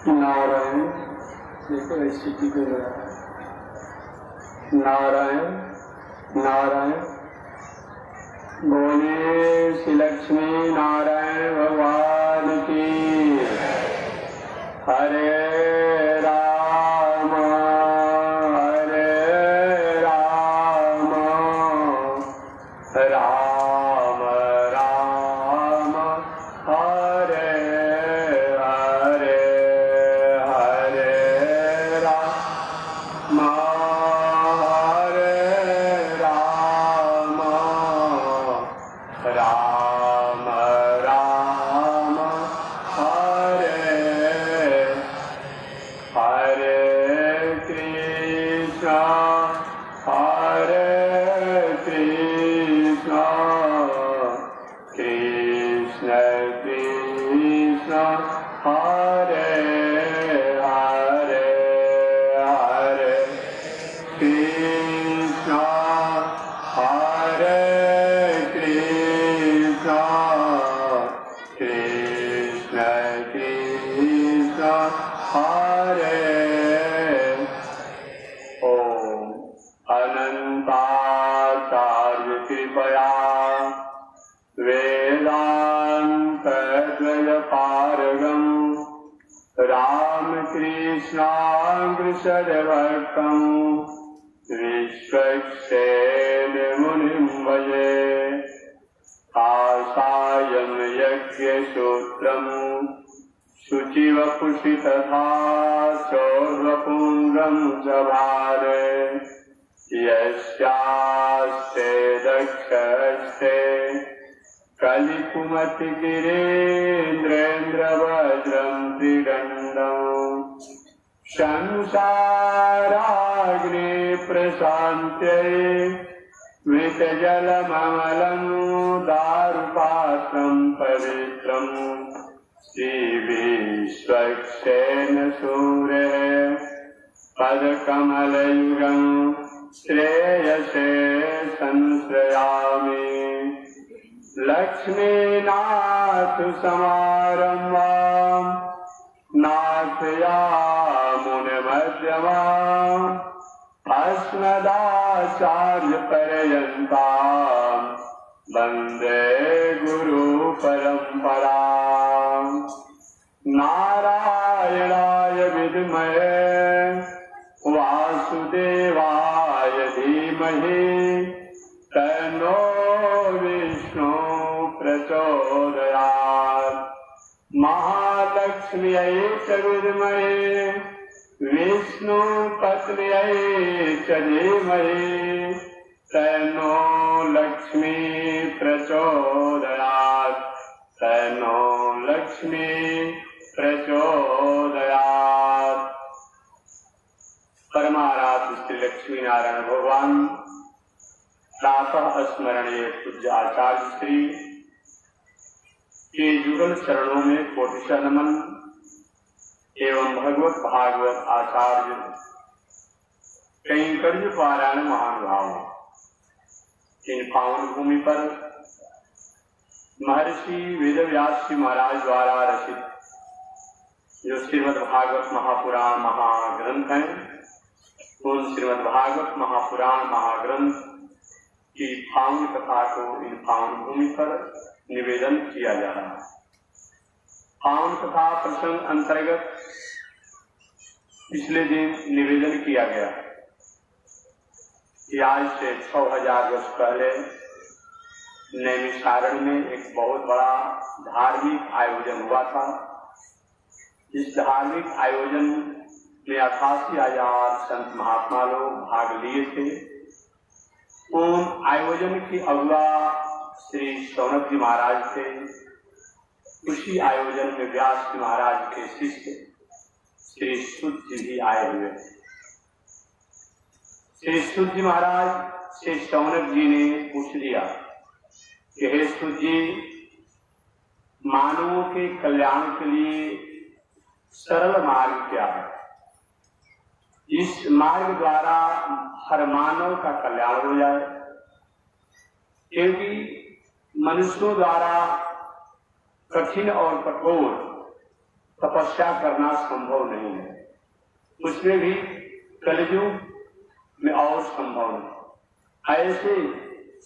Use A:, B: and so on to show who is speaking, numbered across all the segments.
A: नारायण, देखो ऐसी की नारायण नारायण। बोले श्री लक्ष्मी नारायण भगवान की। हरे राम हरे राम राम राम हरे हरे हरे राम राम राम हरे हरे कृष्ण कृष्ण कृष्ण हरे हरे हरे कृष्ण कृष्ण कृष्ण हरे। ओम अनंताचार्य कृपया वेदांत द्वयपारगम रामकृष्णाग्रसरभक्तं विश्वक्सेन मुनिं भजे। काषायं यज्ञसूत्रं शुचिवपुषि तथा चौर्वपुण्ड्रं च भारे। यस्यास्ते दक्षस्ते कलिकुमतिगिरीन्द्रेन्द्रवज्रं त्रिदण्डम् संसाराग्ने प्रशान्त्यै मृतजलममलं दारुपात्रं पवित्रम् श्रीविश्वक्सेन सूरेः पदकमलयुगं श्रेयसे संश्रयामि। लक्ष्मीनाथ समारम्भां नाथयामुनिमध्यमाम् अस्मदाचार्यपर्यन्तां वन्दे गुरुपरम्पराम्। नारायणाय विद्महे वासुदेवाय धीमहि तन्नो विष्णु प्रचोदयात्। महालक्ष्म्यै च विद्महे विष्णुपत्न्यै च धीमहि तन्नो लक्ष्मी प्रचोदयात् तन्नो लक्ष्मी प्रचोदयात्। परमाराध्य श्री लक्ष्मी नारायण भगवान प्रातः स्मरणीय पूज्य आचार्य श्री के जुगल चरणों में कोटिशः नमन एवं भगवत भागवत आचार्य कैंकर्य पारायण महानुभाव। इन पावन भूमि पर महर्षि वेदव्यास जी महाराज द्वारा रचित जो श्रीमद् भागवत महापुराण महाग्रंथ है, उन श्रीमद् भागवत महापुराण महाग्रंथ की पावन कथा को इन पावन भूमि पर निवेदन किया जा रहा है। पावन कथा प्रसंग अंतर्गत पिछले दिन निवेदन किया गया कि आज से 6000 वर्ष पहले नैमिषारण्य में एक बहुत बड़ा धार्मिक आयोजन हुआ था। इस धार्मिक आयोजन में 88,000 संत महात्मा लोग भाग लिए थे। उन आयोजन की अगुवा श्री शौनक जी महाराज थे। उसी आयोजन में व्यास जी महाराज के शिष्य श्री सुत जी भी आए हुए थे। श्री सुत जी महाराज से शौनक जी ने पूछ लिया कि हे सुत जी, मानवों के कल्याण के लिए सरल मार्ग क्या है? इस मार्ग द्वारा हर मानव का कल्याण हो जाए, क्योंकि मनुष्यों द्वारा कठिन और कठोर तपस्या करना संभव नहीं है, उसमें भी कलयुग में और संभव नहीं। ऐसे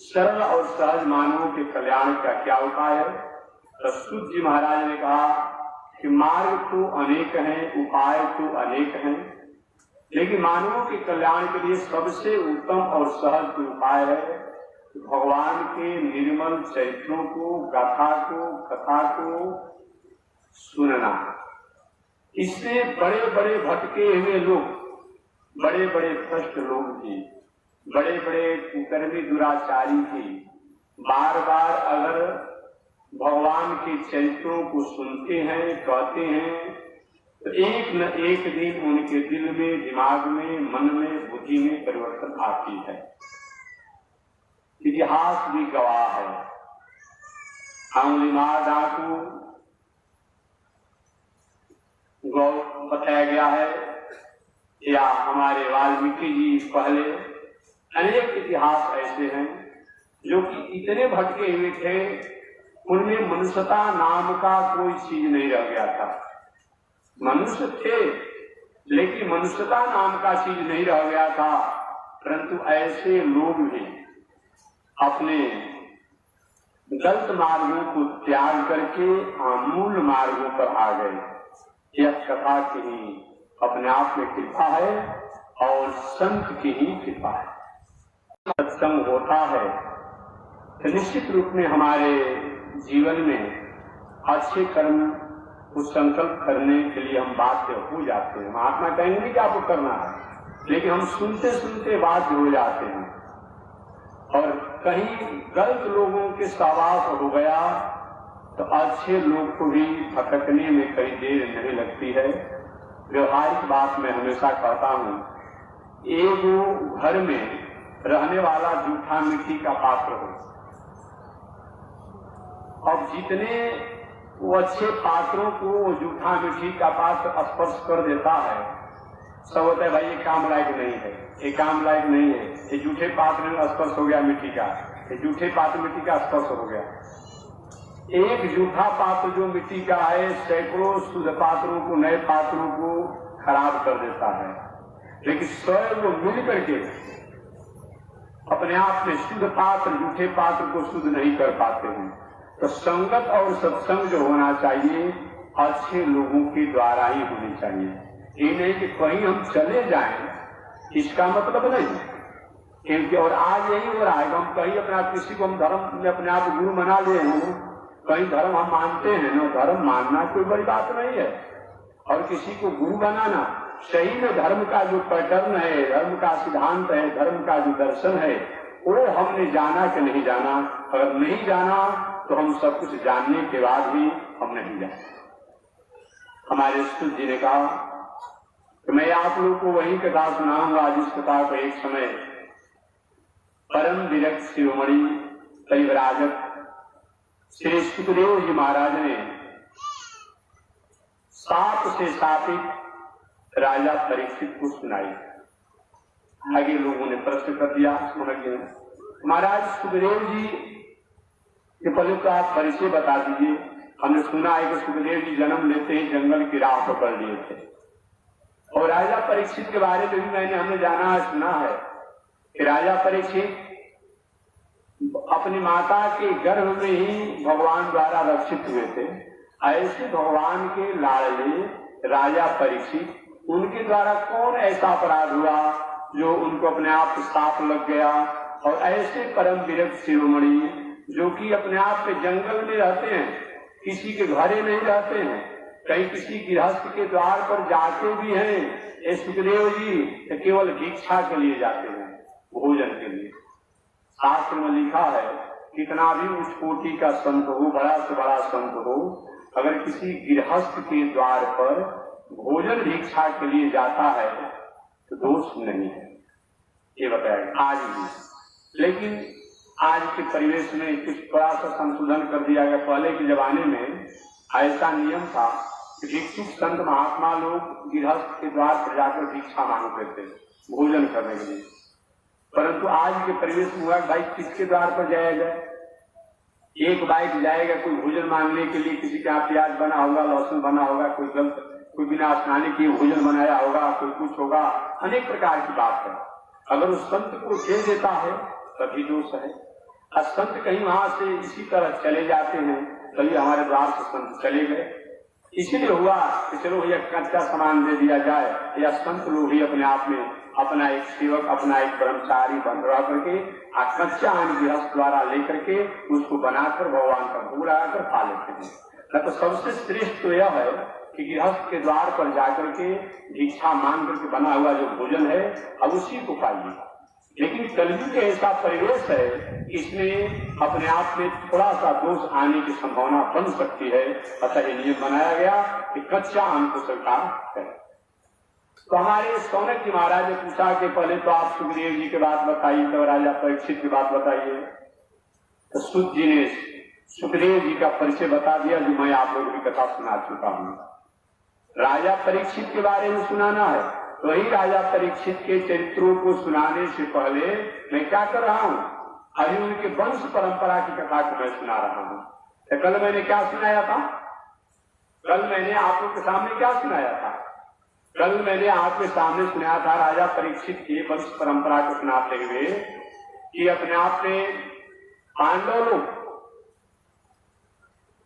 A: सरल और सहज मानवों के कल्याण का क्या उपाय है? तो सूत जी महाराज ने कहा कि मार्ग तो अनेक हैं, उपाय तो अनेक हैं, लेकिन मानवों के कल्याण के लिए सबसे उत्तम और सहज उपाय है भगवान के निर्मल चरित्रों को, गाथा को, कथा को सुनना। इससे बड़े बड़े भटके हुए लोग, बड़े बड़े भ्रष्ट लोग भी, बड़े बड़े कुकर्मी दुराचारी भी बार बार अगर भगवान के चरित्रों को सुनते हैं, कहते हैं, तो एक न एक दिन उनके दिल में, दिमाग में, मन में, बुद्धि में परिवर्तन आती है। इतिहास भी गवाह है। अंगुलीमाल डाकू गौ बताया गया है, या हमारे वाल्मीकि जी पहले, अनेक इतिहास ऐसे हैं जो कि इतने भटके हुए थे, उनमें मनुष्यता नाम का कोई चीज नहीं रह गया था। मनुष्य थे लेकिन मनुष्यता नाम का चीज नहीं रह गया था, परंतु ऐसे लोग भी अपने गलत मार्गों को त्याग करके आमूल मार्गों पर आ गए। यह कथा की ही अपने आप में कृपा है और संत की ही कृपा है। सत्संग होता है तो निश्चित रूप में हमारे जीवन में अच्छे कर्म को संकल्प करने के लिए हम बाध्य हो जाते हैं। महात्मा कहेंगे कि आपको करना है, लेकिन हम सुनते सुनते बाध्य हो जाते हैं और कहीं गलत लोगों के सहवास हो गया तो अच्छे लोग को भी भटकने में कई देर नहीं लगती है। व्यवहारिक बात मैं हमेशा कहता हूँ, एक घर में रहने वाला जूठा मिट्टी का पात्र हो, अब जितने वो अच्छे पात्रों को जूठा मिट्टी का पात्र स्पर्श कर देता है, सब होता है भाई ये काम लायक नहीं है, ये काम लायक नहीं है, ये जूठे पात्र में स्पर्श हो गया मिट्टी का, ये जूठे पात्र मिट्टी का स्पर्श हो गया। एक जूठा पात्र जो मिट्टी का है सैकड़ों शुद्ध पात्रों को, नए पात्रों को खराब कर देता है, लेकिन 100 लोग मिल करके अपने आप में शुद्ध पात्र जूठे पात्र को शुद्ध नहीं कर पाते हैं। तो संगत और सत्संग जो होना चाहिए अच्छे लोगों के द्वारा ही होनी चाहिए। ये नहीं कि कहीं हम चले जाएं, इसका मतलब नहीं, क्योंकि और आज यही हो रहा है, हम कहीं अपना किसी को हम धर्म में अपने आप गुरु बना ले हैं, कहीं धर्म हम मानते हैं ना, धर्म मानना कोई बड़ी बात नहीं है, और किसी को गुरु बनाना सही में धर्म का जो पैटर्न है, धर्म का सिद्धांत है, धर्म का जो दर्शन है, वो हमने जाना कि नहीं जाना। अगर नहीं जाना तो हम सब कुछ जानने के बाद भी हम नहीं जाने। हमारे सूत जी ने कहा कि मैं आप लोगों को वही कथा सुनाऊंगा जिस कथा को एक समय परम विरक्त शिरोमणि परिव्राजक श्री सुखदेव जी महाराज ने साप से शापित राजा परीक्षित को सुनाई। आगे लोगों ने प्रश्न कर दिया, समझ गए महाराज सुखदेव जी के पहले तो आप परिचय बता दीजिए। हमने सुना है कि सुखदेव जी जन्म लेते ही जंगल की राह पकड़ लिए थे, और राजा परीक्षित के बारे में भी हमने जाना है, सुना है कि राजा परीक्षित अपनी माता के गर्भ में ही भगवान द्वारा रक्षित हुए थे। ऐसे भगवान के लाडले राजा परीक्षित, उनके द्वारा कौन ऐसा अपराध हुआ जो उनको अपने आप साप लग गया? और ऐसे परम विरक्त शिरोमणि जो कि अपने आप में जंगल में रहते हैं, किसी के घरे नहीं रहते हैं, कहीं किसी गृहस्थ के द्वार पर जाते भी हैं, ये सुखदेव जी तो केवल भिक्षा के लिए जाते हैं, भोजन के लिए। शास्त्र में लिखा है कितना भी उच्च कोटि का संत हो, बड़ा से बड़ा संत हो, अगर किसी गृहस्थ के द्वार पर भोजन भिक्षा के लिए जाता है तो दोष नहीं है, ये बताया आज भी। लेकिन आज के परिवेश में कुछ थोड़ा सा संशोधन कर दिया गया। पहले के जमाने में ऐसा नियम था कि भिक्षुक संत महात्मा लोग गृहस्थ के द्वार पर जाकर भिक्षा मांगते थे भोजन करने के लिए, परंतु आज के परिवेश में हुआ भाई किसके द्वार पर जाया जाए? एक बाइट जाएगा कोई भोजन मांगने के लिए, किसी का प्याज बना होगा, लहसुन बना होगा, कोई बिना स्नान किए भोजन बनाया होगा, कोई कुछ होगा, अनेक प्रकार की बात है। अगर उस संत को दे देता है तभी दोष है। और संत कहीं वहां से इसी तरह चले जाते हैं, कभी हमारे द्वार से संत चले गए, इसीलिए हुआ कि चलो भैया कच्चा सामान दे दिया जाए, या संत लोग ही अपने आप में अपना एक सेवक, अपना एक कर्मचारी बंधवा करके कच्चा अन्न गृहस्थ द्वारा लेकर के उसको बनाकर भगवान का भोग लगाकर खा लेते हैं। न तो सबसे श्रेष्ठ तो यह है कि गृहस्थ के द्वार पर जाकर के भिक्षा मांग करके बना हुआ जो भोजन है अब उसी को खाइए। लेकिन कलयुग के ऐसा परिवेश है, इसमें अपने आप में थोड़ा सा दोष आने की संभावना बन सकती है। अतः ये नियम बनाया गया कि कच्चा अन्न को स्वीकार करें। तो हमारे सौनक जी महाराज ने पूछा कि पहले तो आप सुखदेव जी की बात बताइए, तो राजा परीक्षित की बात बताइए। तो सुत जी ने सुखदेव जी का परिचय बता दिया, जो मैं आप लोगों की कथा सुना चुका हूँ। राजा परीक्षित के बारे में सुनाना है, तो वही राजा परीक्षित के चरित्रों को सुनाने से पहले मैं क्या कर रहा हूँ, अभी उनके वंश परंपरा की कथा को मैं सुना रहा हूँ। तो कल मैंने क्या सुनाया था? कल मैंने आप लोग के सामने क्या सुनाया था? कल मैंने आपके सामने सुनाया था राजा परीक्षित की वंश परंपरा को सुनाते हुए कि अपने आप में पांडव लोग,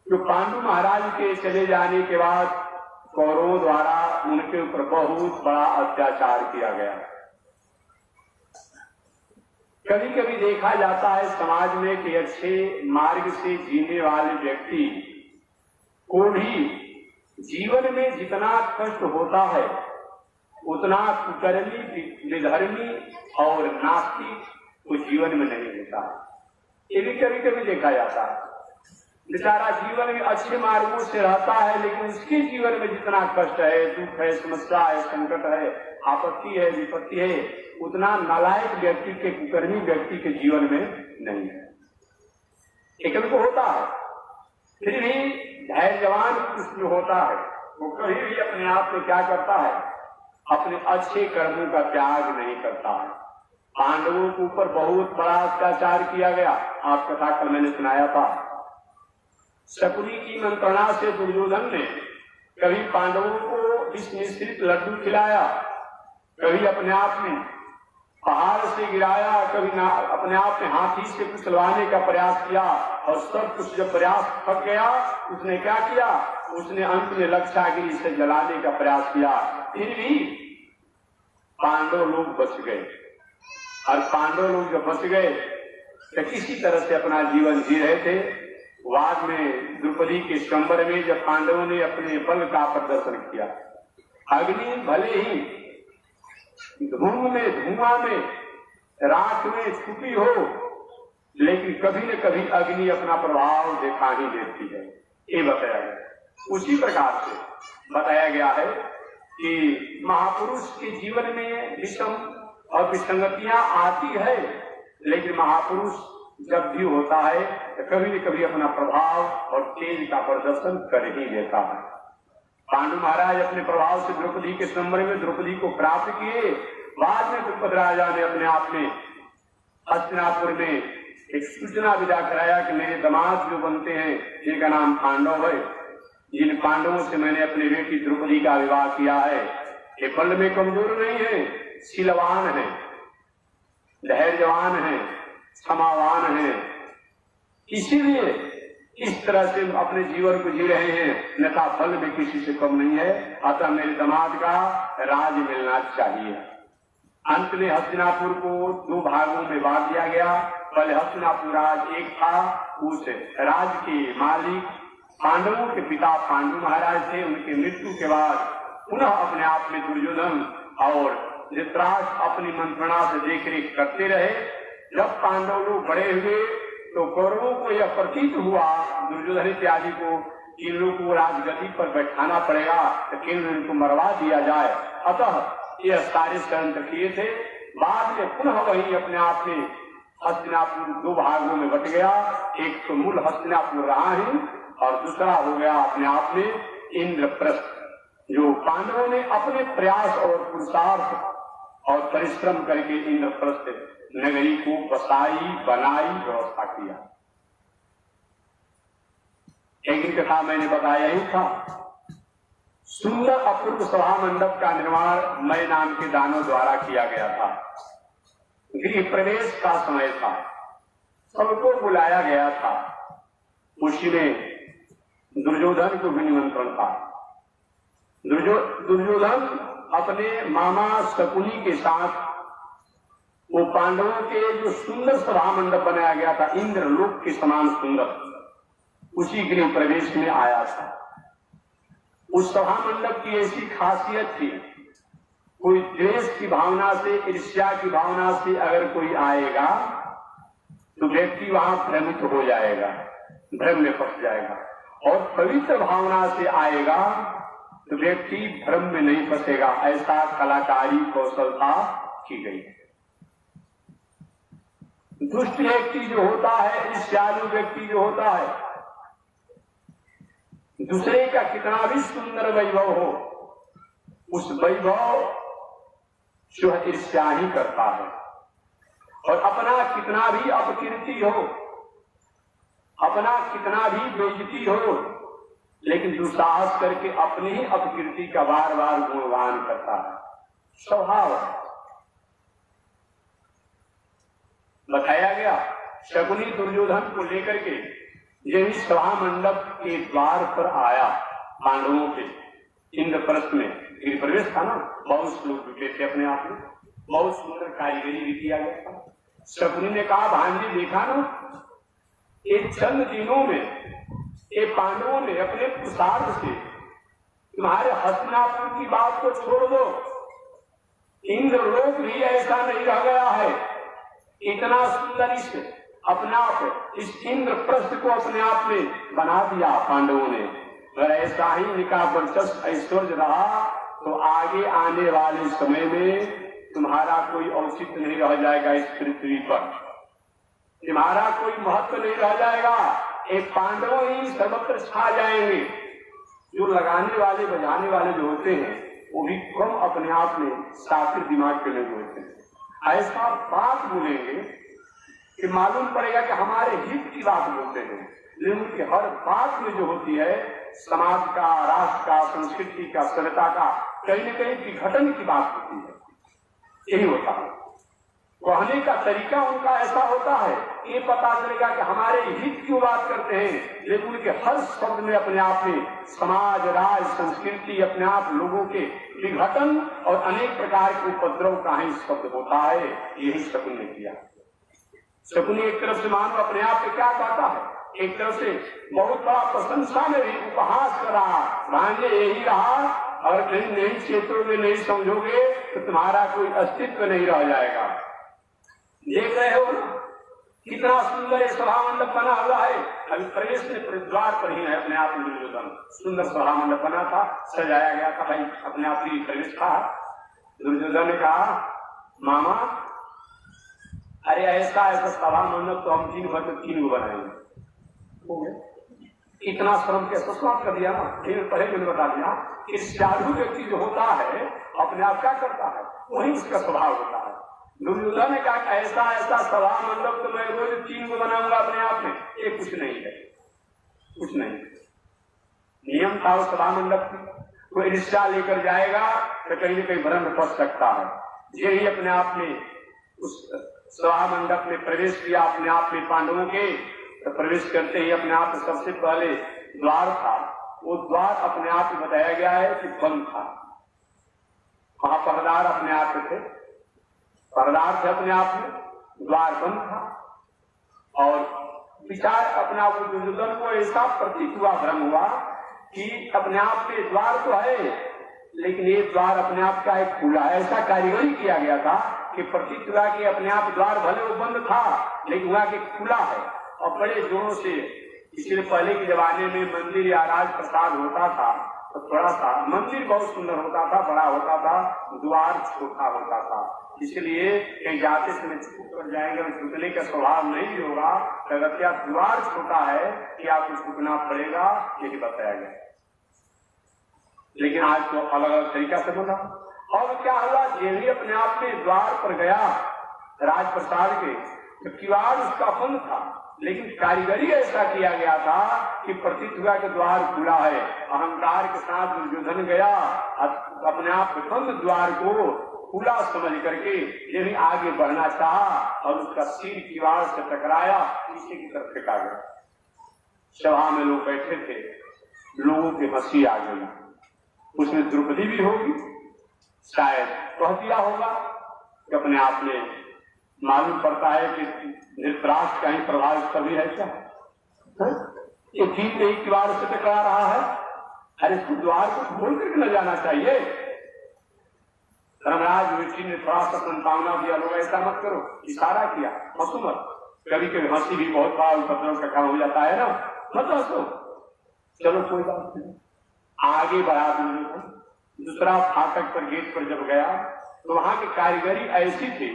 A: जो पांडु महाराज के चले जाने के बाद कौरवों द्वारा उनके ऊपर बहुत बड़ा अत्याचार किया गया। कभी कभी देखा जाता है समाज में कि अच्छे मार्ग से जीने वाले व्यक्ति को भी जीवन में जितना कष्ट होता है उतना कुकर्मी, विधर्मी और नास्तिक को जीवन में नहीं होता है। ये भी कभी कभी देखा जाता है। बेचारा जीवन में अच्छे मार्गों से रहता है, लेकिन उसके जीवन में जितना कष्ट है, दुख है, समस्या है, संकट है, आपत्ति है, विपत्ति है, उतना नालायक व्यक्ति के, कुकर्मी व्यक्ति के जीवन में नहीं है। एक को होता है, फिर भी धैर्यवान पुरुष जो होता है वो कभी भी अपने आप में क्या करता है, अपने अच्छे कर्मों का त्याग नहीं करता है। पांडवों के ऊपर बहुत बड़ा अत्याचार किया गया, आप कथा कल मैंने सुनाया था। शकुनी की मंत्रणा से दुर्योधन ने कभी पांडवों को विष मिश्रित लड्डू खिलाया, कभी अपने आप में पहाड़ से गिराया, कभी अपने आप में हाथी से कुचलवाने का प्रयास किया, और सब कुछ जब प्रयास थक गया उसने क्या किया, उसने अंत में लक्षागिरी से जलाने का प्रयास किया। फिर भी पांडव लोग बच गए, और पांडव लोग जब बच गए तो किसी तरह से अपना जीवन जी रहे थे। बाद में द्रौपदी के स्वयंवर में जब पांडवों ने अपने बल का प्रदर्शन किया, अग्नि भले ही धूम में, धुआं में, राख में छुपी हो, लेकिन कभी न कभी अग्नि अपना प्रभाव दिखा ही देती है, ये बताया गया। उसी प्रकार से बताया गया है कि महापुरुष के जीवन में विषम और विसंगतियां आती है, लेकिन महापुरुष जब भी होता है तो कभी न कभी अपना प्रभाव और तेज का प्रदर्शन कर ही देता है। पांडु महाराज अपने प्रभाव से द्रौपदी के स्वयंवर में द्रौपदी को प्राप्त किए। बाद में द्रुपद राजा ने अपने आप में हस्तिनापुर में एक सूचना विदा कराया कि मेरे दामाद जो बनते हैं जिनका नाम पांडव है, जिन पांडवों से मैंने अपनी बेटी द्रौपदी का विवाह किया है, ये बल में कमजोर नहीं है, शीलवान है, धैर्यवान है, क्षमावान है, इसीलिए इस तरह से अपने जीवन को जी रहे हैं, नेता बल में किसी से कम नहीं है। अतः मेरे दामाद का राज मिलना चाहिए। अंत में हस्तिनापुर को दो भागों में बांट दिया गया। पहले हस्तिनापुर राज एक था, उस राज के मालिक पांडवों के पिता पांडु महाराज थे। उनकी मृत्यु के बाद पुनः अपने आप में दुर्योधन और धृतराष्ट्र अपनी मंत्रणा से देखरेख करते रहे। जब पांडव लोग बड़े हुए तो कौरवों को यह प्रतीत हुआ, दुर्योधन इत्यादि को, इन लोगों को राजगद्दी पर बैठाना पड़ेगा, तो इनको मरवा दिया जाए। अतः यह सारे षड्यंत्र किए थे। बाद में पुनः वही अपने आप में हस्तिनापुर दो भागों में बट गया। एक तो मूल हस्तिनापुर रहा है और दूसरा हो गया अपने आप में इंद्रप्रस्थ, जो पांडवों ने अपने प्रयास और पुरुषार्थ और परिश्रम करके इंद्रप्रस्थ नगरी को बसाई, बनाई, व्यवस्था किया। एक दिन कथा मैंने बताया ही था। सुंदर अपूर्व सभा मंडप का निर्माण मय नाम के दानों द्वारा किया गया था। गृह प्रवेश का समय था, सबको बुलाया गया था। उसी में दुर्योधन को भी निमंत्रण था। दुर्योधन अपने मामा शकुनी के साथ वो पांडवों के जो सुंदर सभा मंडप बनाया गया था, इंद्रलोक के समान सुंदर, उसी गृह प्रवेश में आया था। उस सभा मंडप की ऐसी खासियत थी, कोई द्वेष की भावना से, ईर्ष्या की भावना से अगर कोई आएगा तो व्यक्ति वहां भ्रमित हो जाएगा, भ्रम में फंस जाएगा। और पवित्र भावना से आएगा तो व्यक्ति भ्रम में नहीं फंसेगा। ऐसा कलाकारी कौशलता की गई है। दुष्ट व्यक्ति जो होता है, ईर्ष्यालु व्यक्ति जो होता है, दूसरे का कितना भी सुंदर वैभव हो, उस वैभव जो ईर्ष्या ही करता है। और अपना कितना भी अपकीर्ति हो, अपना कितना भी बेइज्जती हो, लेकिन दुस्साहस करके अपनी ही अपकीर्ति का बार बार गुणगान करता है। स्वभाव बताया गया। शकुनी दुर्योधन को लेकर के यही सभा मंडप के द्वार पर आया। पांडवों के इंद्रप्रस्थ में गृह प्रवेश था ना, बहुत लोग जुटे थे अपने आप में, बहुत सुंदर कारीगरी भी किया गया था। शकुनी ने कहा, भांजी देखा ना, एक चंद दिनों में ये पांडवों ने अपने पुरुषार्थ से तुम्हारे हस्तिनापुर की बात को छोड़ दो, इंद्रलोक भी ऐसा नहीं रह गया है। इतना सुंदर इस अपने आप इस इंद्रप्रस्थ को अपने आप में बना दिया पांडवों ने। अगर ऐसा ही इनका वर्चस्व ऐश्वर्य रहा तो आगे आने वाले समय में तुम्हारा कोई औचित्य नहीं रह जाएगा इस पृथ्वी पर, तुम्हारा कोई महत्व नहीं रह जाएगा। एक पांडवों ही सर्वत्र छा जाएंगे। जो लगाने वाले बजाने वाले जो होते हैं वो भी कम अपने आप में सातिर दिमाग के लोग होते हैं। ऐसा बात बोलेंगे कि मालूम पड़ेगा कि हमारे हित की बात बोलते हैं, लेकिन उनकी हर बात में जो होती है समाज का, राष्ट्र का, संस्कृति का, सभ्यता का कहीं न कहीं विघटन की बात होती है। यही होता है, कहने का तरीका उनका ऐसा होता है। ये पता चलेगा कि हमारे हित की बात करते हैं, लेकिन उनके हर शब्द में अपने आप में समाज, राज, संस्कृति, अपने आप लोगों के विघटन और अनेक प्रकार के उपद्रव का ही शब्द होता है। यही शकुनी ने किया। शकुनी एक तरफ से मानो अपने आप पे क्या कहता है, एक तरफ से बहुत बड़ा प्रशंसा में भी उपहास कर रहा, भांजे यही रहा, और कहीं नहीं क्षेत्रों में नहीं समझोगे तो तुम्हारा कोई अस्तित्व नहीं रह जाएगा। देख रहे हो ना कितना सुंदर सभा मंडप बना हुआ है। अभी प्रवेश में द्वार पर ही है अपने आप में दुर्योधन। सुंदर सभा मंडप बना था, सजाया गया था, भाई अपने आप ही प्रवेश था। दुर्योधन ने कहा, मामा अरे ऐसा सभा मंडप तो हम 3 भर में 3 गो बनाएंगे। हो गया, इतना श्रम के समाप्त कर दिया ना। पहले मैंने बता दिया कि साधु व्यक्ति जो होता है अपने आप क्या करता है, वही उसका स्वभाव होता है। दुर्योधन ने कहा ऐसा ऐसा सभा मंडप तो मैं रोज 3 गो बनाऊंगा अपने आप में। ये कुछ नहीं है, कुछ नहीं। नियम था उस सभा मंडप की, कोई रिश्ता लेकर जाएगा तो कहीं न कहीं भ्रम में फंस सकता है। यही अपने आप में उस सभा मंडप में प्रवेश किया अपने आप में पांडवों के। तो प्रवेश करते ही अपने आप में सबसे पहले द्वार था, वो द्वार अपने आप में बताया गया है कि बंद था। वहां पहरेदार अपने आप में थे, पहरेदार थे अपने आप में, द्वार बंद था। और विचार अपने आप दुर्योधन को ऐसा प्रतीत हुआ, भ्रम हुआ कि अपने आप में द्वार तो है लेकिन ये द्वार अपने आप का एक खुला है। ऐसा कारीगरी किया गया था कि प्रतीत हुआ कि अपने आप द्वार भले वो बंद था लेकिन हुआ कि खुला है और बड़े जोरों से। इसलिए पहले के जमाने में मंदिर या राज प्रसाद होता था तो थोड़ा सा मंदिर बहुत सुंदर होता था, बड़ा होता था, द्वार छोटा होता था। इसलिए कहीं जाते समय छूट कर जाएंगे और छूटने का स्वभाव नहीं भी होगा। अगर क्या द्वार छोटा है कि आपको छूटना पड़ेगा, यही बताया गया। लेकिन आज तो अलग अलग तरीका से बना। और क्या हुआ, ये भी अपने आप में द्वार पर गया राज प्रसाद के, तो किवाड़ उसका बंद था। लेकिन कारीगरी ऐसा किया गया था कि प्रतिज्ञा के द्वार खुला है। अहंकार के साथ दुर्योधन गया, अपने आप बंद द्वार को खुला समझ करके यदि आगे बढ़ना चाहा और उसका सिर किवाड़ से टकराया, पीछे की तरफ फेंका गया। सभा में लोग बैठे थे, लोगों की हंसी आ गई। उसमें द्रौपदी भी होगी, शायद कह दिया होगा कि अपने आप में मालूम पड़ता है कि धृतराष्ट्र का ही प्रभाव इस पर भी है क्या? ये ठीक एक किवाड़ से टकरा रहा है, अरे इसको द्वार को खोल करके न जाना चाहिए। धर्मराज युधिष्ठिर ने थोड़ा सा संतावना दिया, लोग ऐसा मत करो, इशारा किया, हंसो मत। कभी कभी हंसी भी बहुत बार उपद्रव का काम हो जाता है ना, मत हंसो, चलो कोई बात नहीं। आगे बढ़ा दुर्योधन। दूसरा फाटक पर गेट पर जब गया तो वहां की कारीगरी ऐसी थी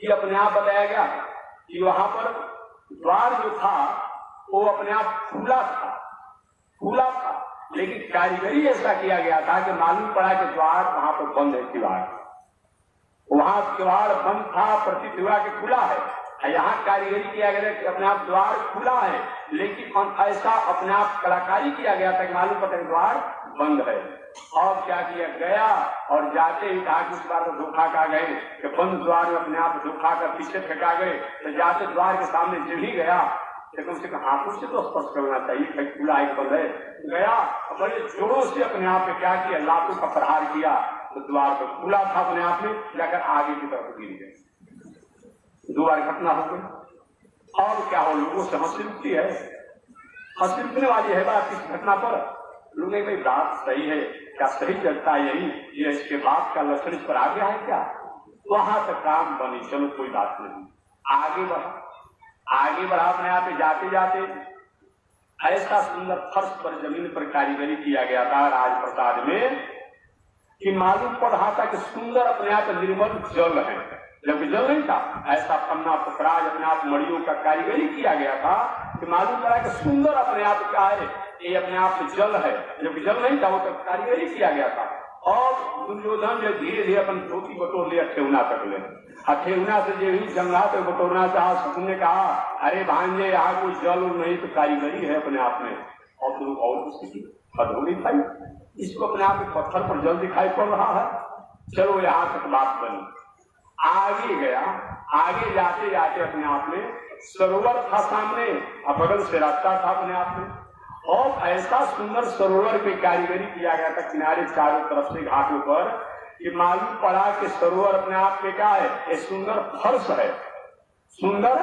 A: कि अपने आप बताया गया कि वहां पर द्वार जो था वो अपने आप खुला था, लेकिन कारीगरी ऐसा किया गया था कि मालूम पड़ा कि द्वार वहां पर बंद है, किवाड़ वहां किवाड़ बंद था, प्रतीत हुआ कि खुला है। यहाँ कारीगरी किया गया कि अपने आप द्वार खुला है, लेकिन ऐसा अपने आप कलाकारी किया गया था कि मालूम पड़ा कि द्वार बंद है। और क्या किया गया, और जाते ही कहा कि उस बार तो धोखा खा गए कि बंद द्वार में अपने आप धोखा कर पीछे फेंका गए। तो जाते द्वार के सामने जब ही गया तो कम से कम हाथों से तो स्पर्श करना चाहिए, खुला एक बंद है। गया बड़े जोरों से अपने आप में क्या किया, लातों का प्रहार किया, तो द्वार तो खुला था, अपने आप में जाकर आगे की तरफ गिर गए। दो बार घटना हो गई। और क्या हो, लोगों से हंसी उठती है, हंसी उठने वाली है बात इस घटना पर। लोग नहीं भाई बात सही है, क्या सही चलता है यही, ये इसके बात का लक्षण इस पर आ गया है क्या? वहां तक काम बनी, चलो कोई बात नहीं, आगे बढ़ा अपने आप जाते जाते ऐसा सुंदर फर्श पर जमीन पर कारीगरी किया गया था राजप्रसाद में कि मालूम पड़ रहा था कि सुंदर अपने आप निर्मल जल है, जबकि जल नहीं था। ऐसा पन्ना पकड़ाज अपने आप मड़ियों का कारीगरी किया गया था कि मालूम पड़ा कि सुंदर अपने आप क्या है, ये अपने आप से जल है, जबकि जल नहीं था, वो तो कारीगरी किया गया था। और दुर्योधन जो धीरे धीरे अपन धोती बटोर लिया ठेहुना तक ले, ठेहुना से जो ही जंगा तक बटोरना चाहा, सुकून ने कहा अरे भांजे यहाँ कोई जल नहीं तो कारीगरी है अपने आप में। और तो और उसकी अधूरी भाई, इसको अपने आप में पत्थर पर जल दिखाई पड़ रहा है। चलो यहाँ तक बात बनी, आगे गया, आगे जाते जाते अपने आप में सरोवर था सामने, बगल से रास्ता था अपने आप में, और ऐसा सुंदर सरोवर पे कारीगरी किया गया था किनारे चारों तरफ से घाटों पर कि मालूम पड़ा कि सरोवर अपने आप में क्या है, एक सुंदर फर्श है, सुंदर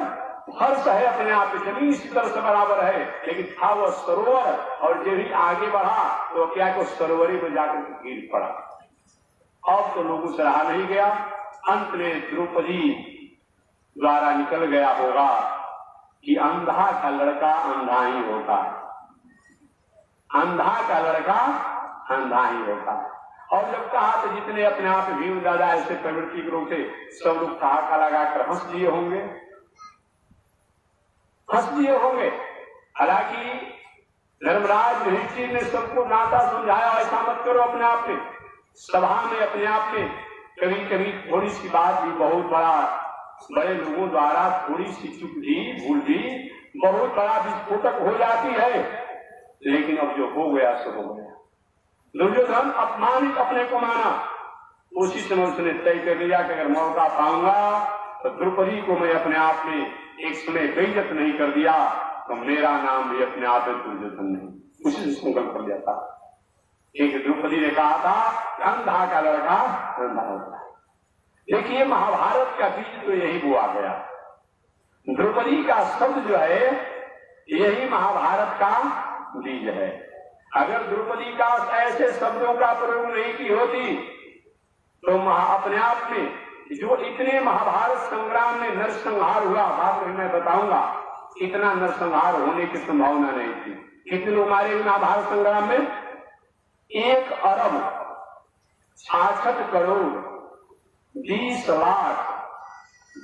A: फर्श है अपने आप में, जमीन इसी तरह से बराबर है, लेकिन था वह सरोवर। और जब ही आगे बढ़ा तो क्या को सरोवरी में जाकर गिर पड़ा। अब तो लोगों से रहा नहीं गया, अंत में द्रौपदी द्वारा निकल गया होगा कि अंधा का लड़का अंधा ही होता है, अंधा का लड़का अंधा ही होता है। और जब कहा तो जितने अपने आप भीम दादा ऐसे प्रवृत्ति के रूप से सब लोग ठहाका लगाकर हंस दिए होंगे। हालांकि धर्मराज युधिष्ठिर ने सबको नाता समझाया, ऐसा मत करो अपने आप में, सभा में अपने आप में कभी कभी थोड़ी सी बात भी बहुत बड़े लोगों द्वारा थोड़ी सी चुप भी, भूल भी बहुत बड़ा विस्फोटक हो जाती है। लेकिन अब जो हो गया सो हो गया। दुर्योधन अपमानित अपने को माना, उसी समय उसने तय कर लिया कि अगर मौका पाऊंगा तो द्रौपदी को मैं अपने आप में एक समय बेइज्जत नहीं कर दिया तो मेरा नाम भी अपने आप में दुर्योधन नहीं। उसी से संकल्प कर लिया था। एक द्रौपदी ने कहा था अंधा का लड़का अंधा होता है। देखिए महाभारत का बीज तो यही बोआ गया, द्रौपदी का शब्द जो है यही महाभारत का बीज है। अगर द्रौपदी का ऐसे शब्दों का प्रयोग नहीं की होती तो अपने आप में जो इतने महाभारत संग्राम में नरसंहार हुआ, बाद में मैं बताऊंगा, इतना नरसंहार होने की संभावना नहीं थी। कितने लोग मारे हुए महाभारत संग्राम में? 1 अरब 66 करोड़ 20 लाख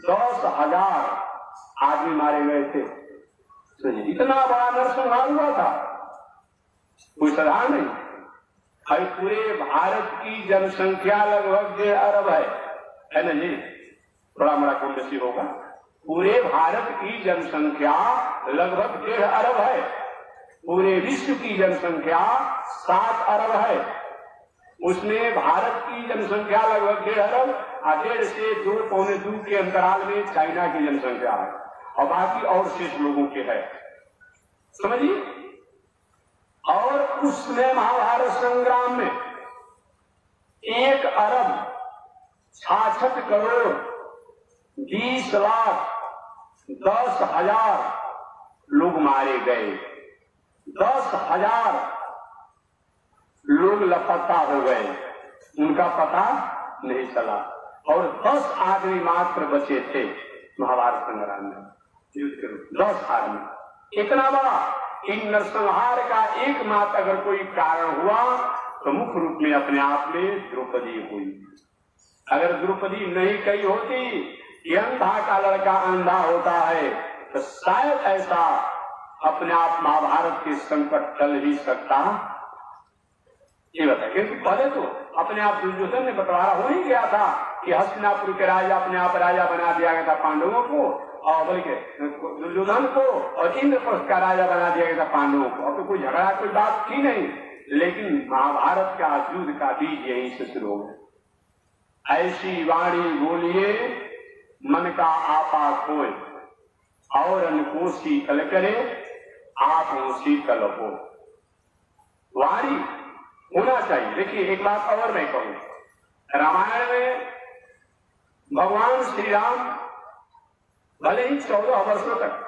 A: 10,000 आदमी मारे गए थे। तो इतना बड़ा नरसंहार हुआ था, कोई साधारण नहीं। भाई पूरे भारत की जनसंख्या लगभग 1.5 अरब है ना जी, थोड़ा बड़ा कम बेसी होगा, पूरे भारत की जनसंख्या लगभग 1.5 अरब है, पूरे विश्व की जनसंख्या 7 अरब है, उसमें भारत की जनसंख्या लगभग 1.5 अरब, 1.5 से 2 पौने 2 के अंतराल में चाइना की जनसंख्या है और बाकी और शेष लोगों के है, समझिए। और उसमें महाभारत संग्राम में 1 अरब 66 करोड़ 20 लाख 10,000 लोग मारे गए, 10,000 लोग लापता हो गए, उनका पता नहीं चला और 10 आदमी मात्र बचे थे महाभारत संग्राम में युद्ध के रूप, 10 आदमी। इतना बड़ा इन नरसंहार का एकमात्र अगर कोई कारण हुआ तो मुख्य रूप में अपने आप में द्रौपदी हुई। अगर द्रौपदी नहीं कही होती कि अंधा का लड़का अंधा होता है तो शायद ऐसा अपने आप महाभारत के संकट टल ही सकता, ये बताए। क्योंकि पहले तो अपने आप दुर्योधन ने बंटवारा हो ही गया था कि हस्तिनापुर के राजा अपने आप राजा बना दिया गया था पांडवों को, और बल्कि दुर्योधन को, और इंद्रप्रस्थ का राजा बना दिया गया था पांडवों को। अब तो कोई झगड़ा कोई बात थी नहीं, लेकिन महाभारत का युद्ध का बीज यहीं से शुरू हो गया। ऐसी वाणी बोलिए मन का आपा खोए, और अनको शीतल करे आप शीतल हो। वाणी होना चाहिए। देखिए एक बात और मैं कहूं, रामायण में भगवान श्री राम भले ही 14 वर्षों तक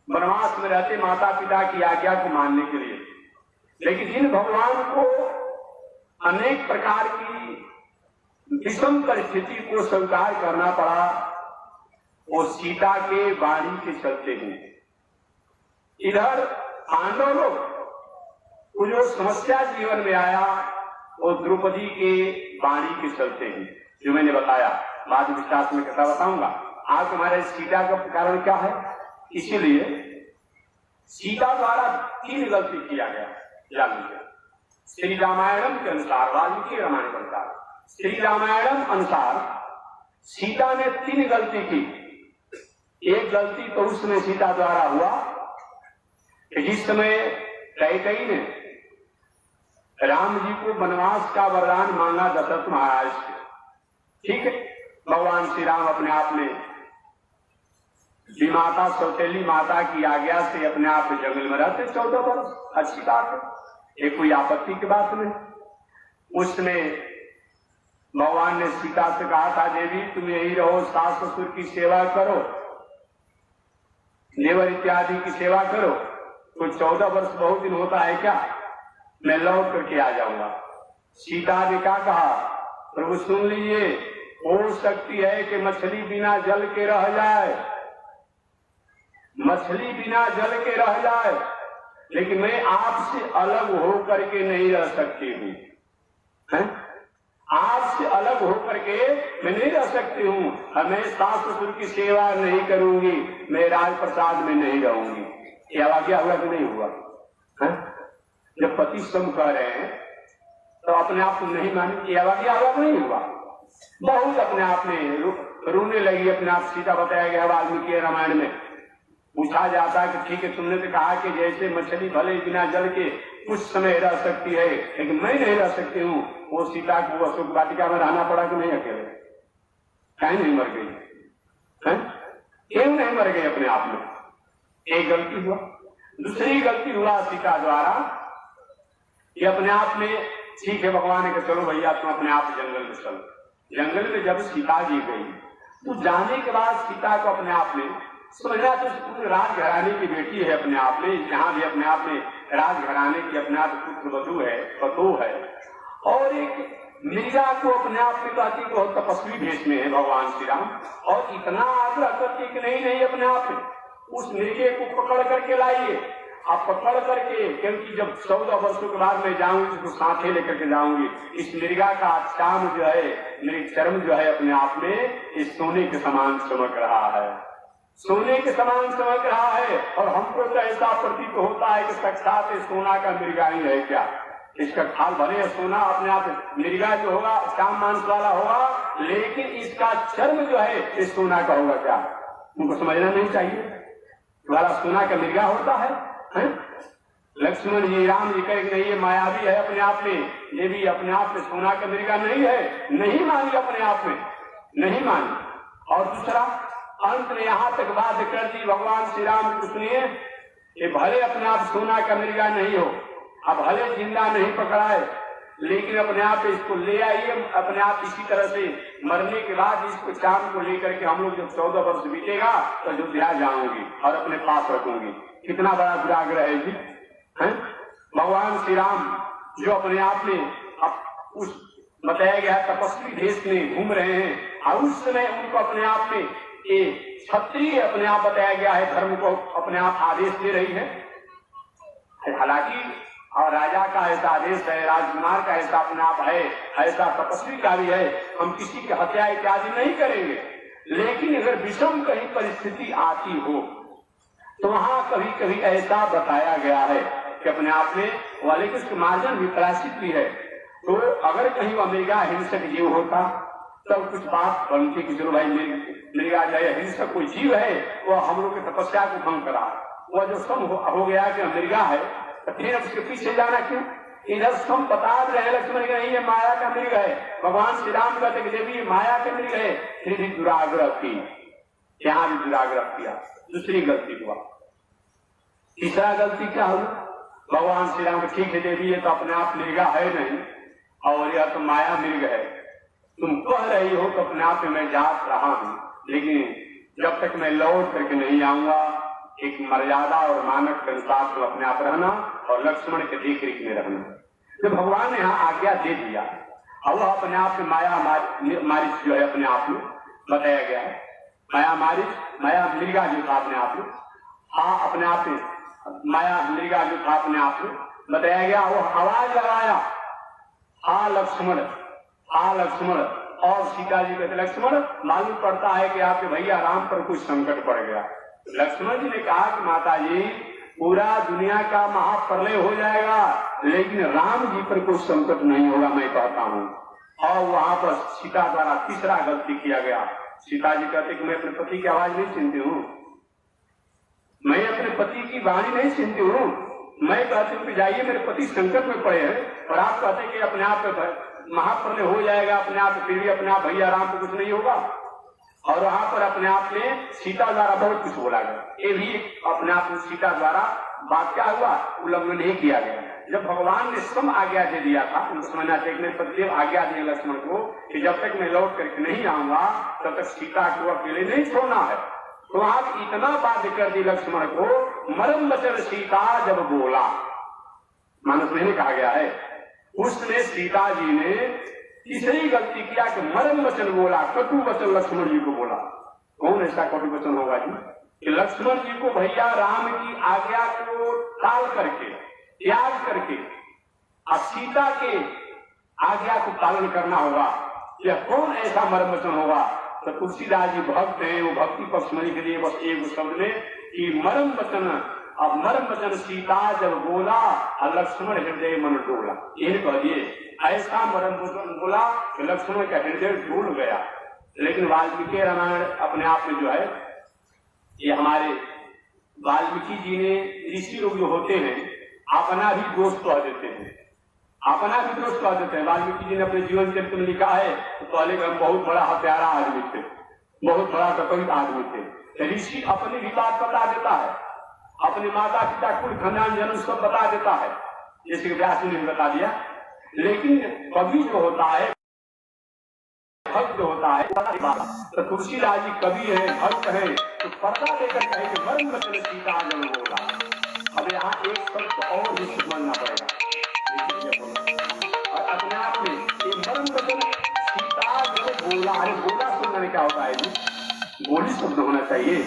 A: वनवास में रहते माता पिता की आज्ञा को मानने के लिए, लेकिन जिन भगवान को अनेक प्रकार की विषम परिस्थिति को स्वीकार करना पड़ा वो सीता के वाणी के चलते हैं। इधर पांडव लोग को जो समस्या जीवन में आया वो द्रौपदी के वाणी के चलते हैं, जो मैंने बताया, बाद विस्तार में कथा बताऊंगा। आज हमारे सीता का कारण क्या है, इसीलिए सीता द्वारा 3 गलती किया गया, जान लीजिए। श्री रामायणम के अनुसार, वाल्मीकि रामायण के अनुसार, श्री रामायणम अनुसार सीता ने 3 गलती की। एक गलती तो उसमें सीता द्वारा हुआ कि जिस समय कैकेयी ने राम जी को वनवास का वरदान मांगा दशरथ महाराज से, ठीक है, भगवान श्री राम अपने आप में माता सौतेली माता की आज्ञा से अपने आप जंगल में रहते 14 वर्ष, अच्छी बात है, एक कोई आपत्ति की बात नहीं। उसमें भगवान ने सीता से कहा था, देवी तुम यही रहो, सास ससुर की सेवा करो, देवर इत्यादि की सेवा करो, कोई 14 वर्ष बहुत दिन होता है क्या, मैं लौट करके आ जाऊंगा। सीता ने क्या कहा, प्रभु सुन लीजिए, हो सकती है कि मछली बिना जल के रह जाए, मछली बिना जल के रह जाए, लेकिन मैं आपसे अलग होकर के नहीं रह सकती हूँ, आपसे अलग होकर के मैं नहीं रह सकती हूँ, मैं सास ससुर की सेवा नहीं करूंगी, मैं राजप्रसाद में नहीं रहूंगी। ये आज्ञा हुआ कि नहीं हुआ है? जब पति सम कह रहे हैं तो अपने आप को नहीं मानी, ये आज्ञा हुआ कि नहीं हुआ? बहुत अपने आप में रोने लगी अपने आप। सीता बताया गया वाल्मीकि रामायण में, पूछा जाता है कि ठीक है तुमने तो कहा कि जैसे मछली भले बिना जल के कुछ समय रह सकती है, लेकिन मैं नहीं रह सकती हूँ। वो सीता को अशोक वाटिका में रहना पड़ा कि नहीं अकेले? कहीं नहीं मर गई है? क्यों नहीं मर गई अपने आप में? एक गलती हुआ। दूसरी गलती हुआ सीता द्वारा कि अपने आप में, ठीक है भगवान ने कहा चलो भैया तुम अपने आप जंगल में चलो। जंगल में जब सीता जी गई तो जाने के बाद सीता को अपने आप में समझना तो राजघराने की बेटी है अपने आप में, जहां भी अपने आप में राजघराने की अपने आप पुत्र वधू है, पतो है, और एक मृगा को अपने आप में कहती बहुत तपस्वी भेष में है भगवान श्री राम, और इतना आग्रह करती कि नहीं नहीं अपने आप में उस मृगे को पकड़ करके लाइए। आप पकड़ करके, क्योंकि जब 14 वर्षों के बाद मैं जाऊंगी तो साथे लेकर के जाऊंगी, इस मृगा का चाम जो है, मेरी चर्म जो है अपने आप में इस सोने के समान चमक रहा है, सोने के समान चमक रहा है, और हमको तो ऐसा प्रतीत होता है कि साक्षात सोना का मृगा ही है क्या, इसका खाल भले सोना अपने आप मृगा जो होगा काम मांस वाला होगा, लेकिन इसका चर्म जो है इस सोना का होगा क्या? उनको समझना नहीं चाहिए। वाला सोना का मृगा होता है? लक्ष्मण जी राम जी कहे नहीं ये मायावी है अपने आप में, ये भी अपने आप में सोना का मृगा नहीं है, नहीं मानी अपने आप में, नहीं मानी। और दूसरा अंत में यहाँ तक बात कर दी भगवान श्री राम कृष्ण ने कि भले अपने आप सोना का मृगा नहीं हो, अब भले जिंदा नहीं पकड़ाए, लेकिन अपने आप इसको ले आइए, अपने आप इसी तरह से मरने के बाद इसको चांद को लेकर के हम लोग जब 14 वर्ष बीतेगा तो अयोध्या जाऊंगी और अपने पास रखूंगी। कितना बड़ा दुराग्रह है जी, है? भगवान श्री राम जो अपने आप में उस बताया गया तपस्वी देश में घूम रहे हैं और उस समय उनको अपने आप में ये क्षत्रिय अपने आप बताया गया है, धर्म को अपने आप आदेश दे रही है। हालांकि और राजा का ऐसा आदेश है, राजकुमार का ऐसा अपने आप है, ऐसा तपस्वी का भी है, हम किसी की हत्या इत्यादि नहीं करेंगे, लेकिन अगर विषम कहीं परिस्थिति आती हो तो वहां कभी कभी ऐसा बताया गया है कि अपने आप में वाले के उसके मार्जन भी प्रायश्चित भी है। तो अगर कहीं वह मृगा हिंसक जीव होता तब कुछ बात बनती कि चलो भाई मृगा जाए हिंसक कोई जीव है वह हम लोग की तपस्या को भंग करा, वह जो सम हो गया कि मृगा है तो फिर उसके पीछे जाना क्यों? इधर सम बता रहे लक्ष्मण के नहीं ये माया का मृग है, भगवान श्री राम कहते देवी ये माया का मृग है, फिर भी दुराग्रह की, यहाँ भी दुराग्रह किया, दूसरी गलती हुआ। तीसरा गलती क्या हुआ? भगवान श्री राम ठीक है देवी ये तो अपने आप मृगा है नहीं और यह तो माया मृग है, तुम कह रही हो तो अपने आप में मैं जात रहा हूं, लेकिन जब तक मैं लौट करके नहीं आऊंगा एक मर्यादा और मानक के अनुसार तो अपने आप रहना और लक्ष्मण के देख रेख में रहना। जब भगवान ने यहाँ आज्ञा दे दिया और वह अपने आप में माया मारिच जो है अपने आप में बताया गया है, माया मारिच माया मृगा जो था अपने आप में, हाँ अपने आप में माया मृगा जो था अपने आप में बताया गया, वो आवाज लगाया हा लक्ष्मण, हा लक्ष्मण। और सीता जी कहते लक्ष्मण मालूम पड़ता है कि आपके भैया राम पर कुछ संकट पड़ गया। लक्ष्मण जी ने कहा कि माता जी पूरा दुनिया का महाप्रलय हो जाएगा लेकिन राम जी पर कोई संकट नहीं होगा, मैं कहता हूँ। और वहां पर सीता द्वारा तीसरा गलती किया गया। सीता जी कहते कि मैं अपने पति की आवाज नहीं सुनती हूँ, मैं अपने पति की वाणी नहीं सुनती हूँ, मैं कहती हूँ कि जाइए मेरे पति संकट में पड़े हैं और आप कहते कि अपने आप महाप्रलय हो जाएगा अपने आप, फिर भी अपने आप भैया राम को कुछ नहीं होगा। और वहां पर अपने आप में सीता द्वारा बहुत कुछ बोला गया, ये भी अपने आप में सीता द्वारा बात क्या हुआ उल्लंघन नहीं किया गया। जब भगवान ने सम आज्ञा दे दिया था उनको समझना चाहिए, पतिदेव आज्ञा दिए लक्ष्मण को कि जब तक मैं लौट करके नहीं आऊंगा तब तक सीता को अकेले नहीं छोड़ना है। तो आप इतना बाध्य कर दी लक्ष्मण को, मरम वचन सीता जब बोला, मानस में कहा गया है, उसने सीता जी ने तीसरी गलती किया कि मरम वचन बोला, कटु वचन लक्ष्मण जी को बोला। कौन ऐसा कटु वचन होगा जी कि लक्ष्मण जी को भैया राम की आज्ञा को टाल करके त्याग करके अब सीता के आज्ञा को पालन करना होगा। यह कौन ऐसा मरम वचन होगा? तो तुलसीदास जी भक्त हैं, वो भक्ति पक्ष में के लिए बस एक शब्द में कि मरम वचन, अब मरम वचन सीता जब बोला और लक्ष्मण हृदय मन डोला, ये कहिए ऐसा मरम वचन बोला कि लक्ष्मण का हृदय डूल गया। लेकिन वाल्मीकि रामायण अपने आप में जो है ये हमारे वाल्मीकि जी ने ऋषि लोग जो होते हैं अपना भी दोष कह देते हैं, अपना भी दोष कह देते हैं। वाल्मीकि जी ने अपने जीवन चरित्र में लिखा है तो पहले हम बहुत बड़ा हत्यारा आदमी थे, बहुत बड़ा कपित आदमी थे। ऋषि अपनी भी बात बता देता है, अपने माता पिता कुल खानदान जन्म सब बता देता है, जैसे कि व्यास ने बता दिया। लेकिन कवि जो होता है भक्त जो होता है तो तुलसीदास जी कवि है भक्त है तो पर्दा लेकर कहे कि मरम वचन सीता जब बोला। अब यहाँ एक शब्द और भी मानना पड़ेगा और अपने आप में ये मरम वचन सीता जब बोला, अरे बोला सुनने क्या होता है जी? बोली शब्द होना चाहिए,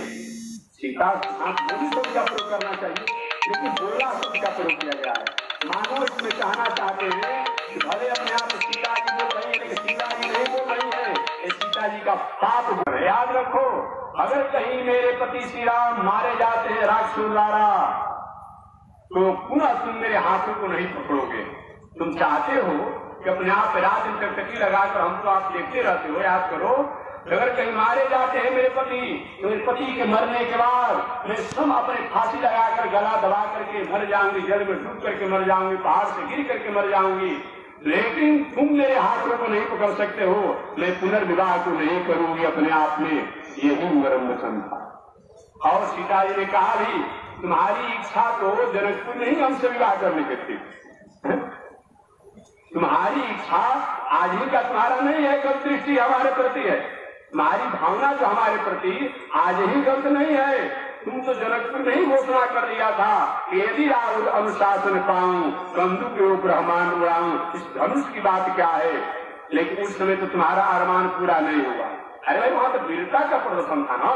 A: सीता बोली शब्द का प्रयोग करना चाहिए, लेकिन बोला शब्द का प्रयोग किया गया है। मानव इसमें कहना चाहते हैं कि भले अपने आप सीता जी बोल रही है लेकिन सीता जी नहीं बोल रही है, ये सीता जी का पाप बोल रहे। याद रखो अगर कहीं मेरे पति श्री राम मारे जाते हैं राक्षसों द्वारा तो पुनः तुम मेरे हाथों को नहीं पकड़ोगे, तुम चाहते हो कि अपने आप पे रात दिन टकटकी लगाकर हमको आप देखते रहते हो। याद करो, अगर कहीं मारे जाते हैं मेरे पति, तो मेरे पति के मरने के बाद मैं सब अपने फांसी लगाकर गला दबा करके मर जाऊंगी, जल में डूब करके मर जाऊंगी, पहाड़ से गिर करके मर जाऊंगी, लेकिन तुम मेरे हाथों को नहीं पकड़ सकते हो। मैं पुनर्विवाह को नहीं करूंगी अपने आप में। यही मरम वचन था। और सीता जी ने कहा भी, तुम्हारी इच्छा तो जनकपुर में ही हमसे विवाह करने की थी। तुम्हारी इच्छा आज ही का तुम्हारा नहीं है, गलत दृष्टि हमारे प्रति है। तुम्हारी भावना जो हमारे प्रति आज ही गलत नहीं है। तुम तो जनकपुर में ही घोषणा कर दिया था कि यदि राहुल अनुशासन पाऊं, कंदू के ऊपर ब्रह्मांड उड़ाऊं। इस धनुष की बात क्या है? लेकिन उस समय तो तुम्हारा अरमान पूरा नहीं हुआ। अरे भाई, वहां तो वीरता का प्रदर्शन था ना।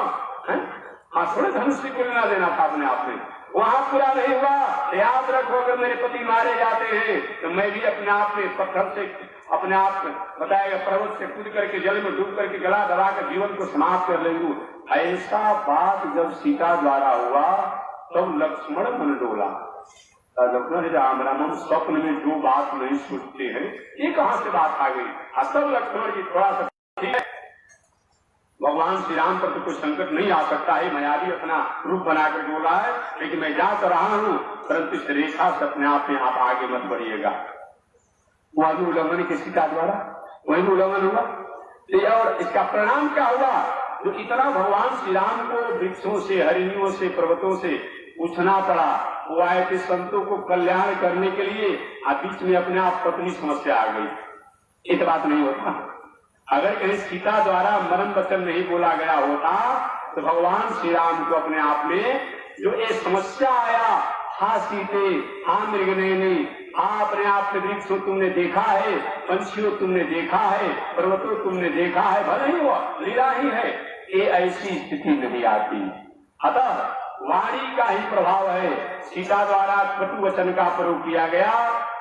A: हाँ, थोड़े धनुष को लेना देना था अपने आप में, वहां पूरा नहीं हुआ। याद रखो, अगर मेरे पति मारे जाते हैं तो मैं भी अपने आप में पत्थर से, अपने आप में बताएगा पर्वत से कूद करके जल में डूब करके गला दबा कर जीवन को समाप्त कर लेंगे। ऐसा बात जब सीता द्वारा हुआ तब लक्ष्मण मन डोला। लक्ष्मण राम राम स्वप्न में जो बात नहीं सोचते हैं, ये कहां से बात आ गई? तब लक्ष्मण जी थोड़ा सा, ठीक है, भगवान श्री राम पर तो कोई संकट नहीं आ सकता है, मैं भी अपना रूप बनाकर बोला है, लेकिन मैं जा कर रहा हूं, परंतु इस रेखा से अपने आप में आप आगे मत बढ़िएगा। वह भी उल्लंघन की सीता द्वारा वही उल्लंघन हुआ। और इसका परिणाम क्या हुआ? जो इतना भगवान श्री राम को वृक्षों से, हरिणियों से, पर्वतों से पूछना पड़ा, वो आए थे संतों को कल्याण करने के लिए, बीच में अपने आप पत्नी समस्या आ गई। एक बात नहीं होता। अगर कहीं सीता द्वारा मरण वचन नहीं बोला गया होता तो भगवान श्री राम को अपने आप में जो ये समस्या आया, हा सीते, हा मृगनयनी, हाँ अपने आप में वृक्षों तुमने देखा है, पंछियों तुमने देखा है, पर्वतों तुमने देखा है, भले ही वो लीला ही है, ये ऐसी स्थिति नहीं आती। अतः वाणी का ही प्रभाव है। सीता द्वारा कटु वचन का प्रयोग किया गया,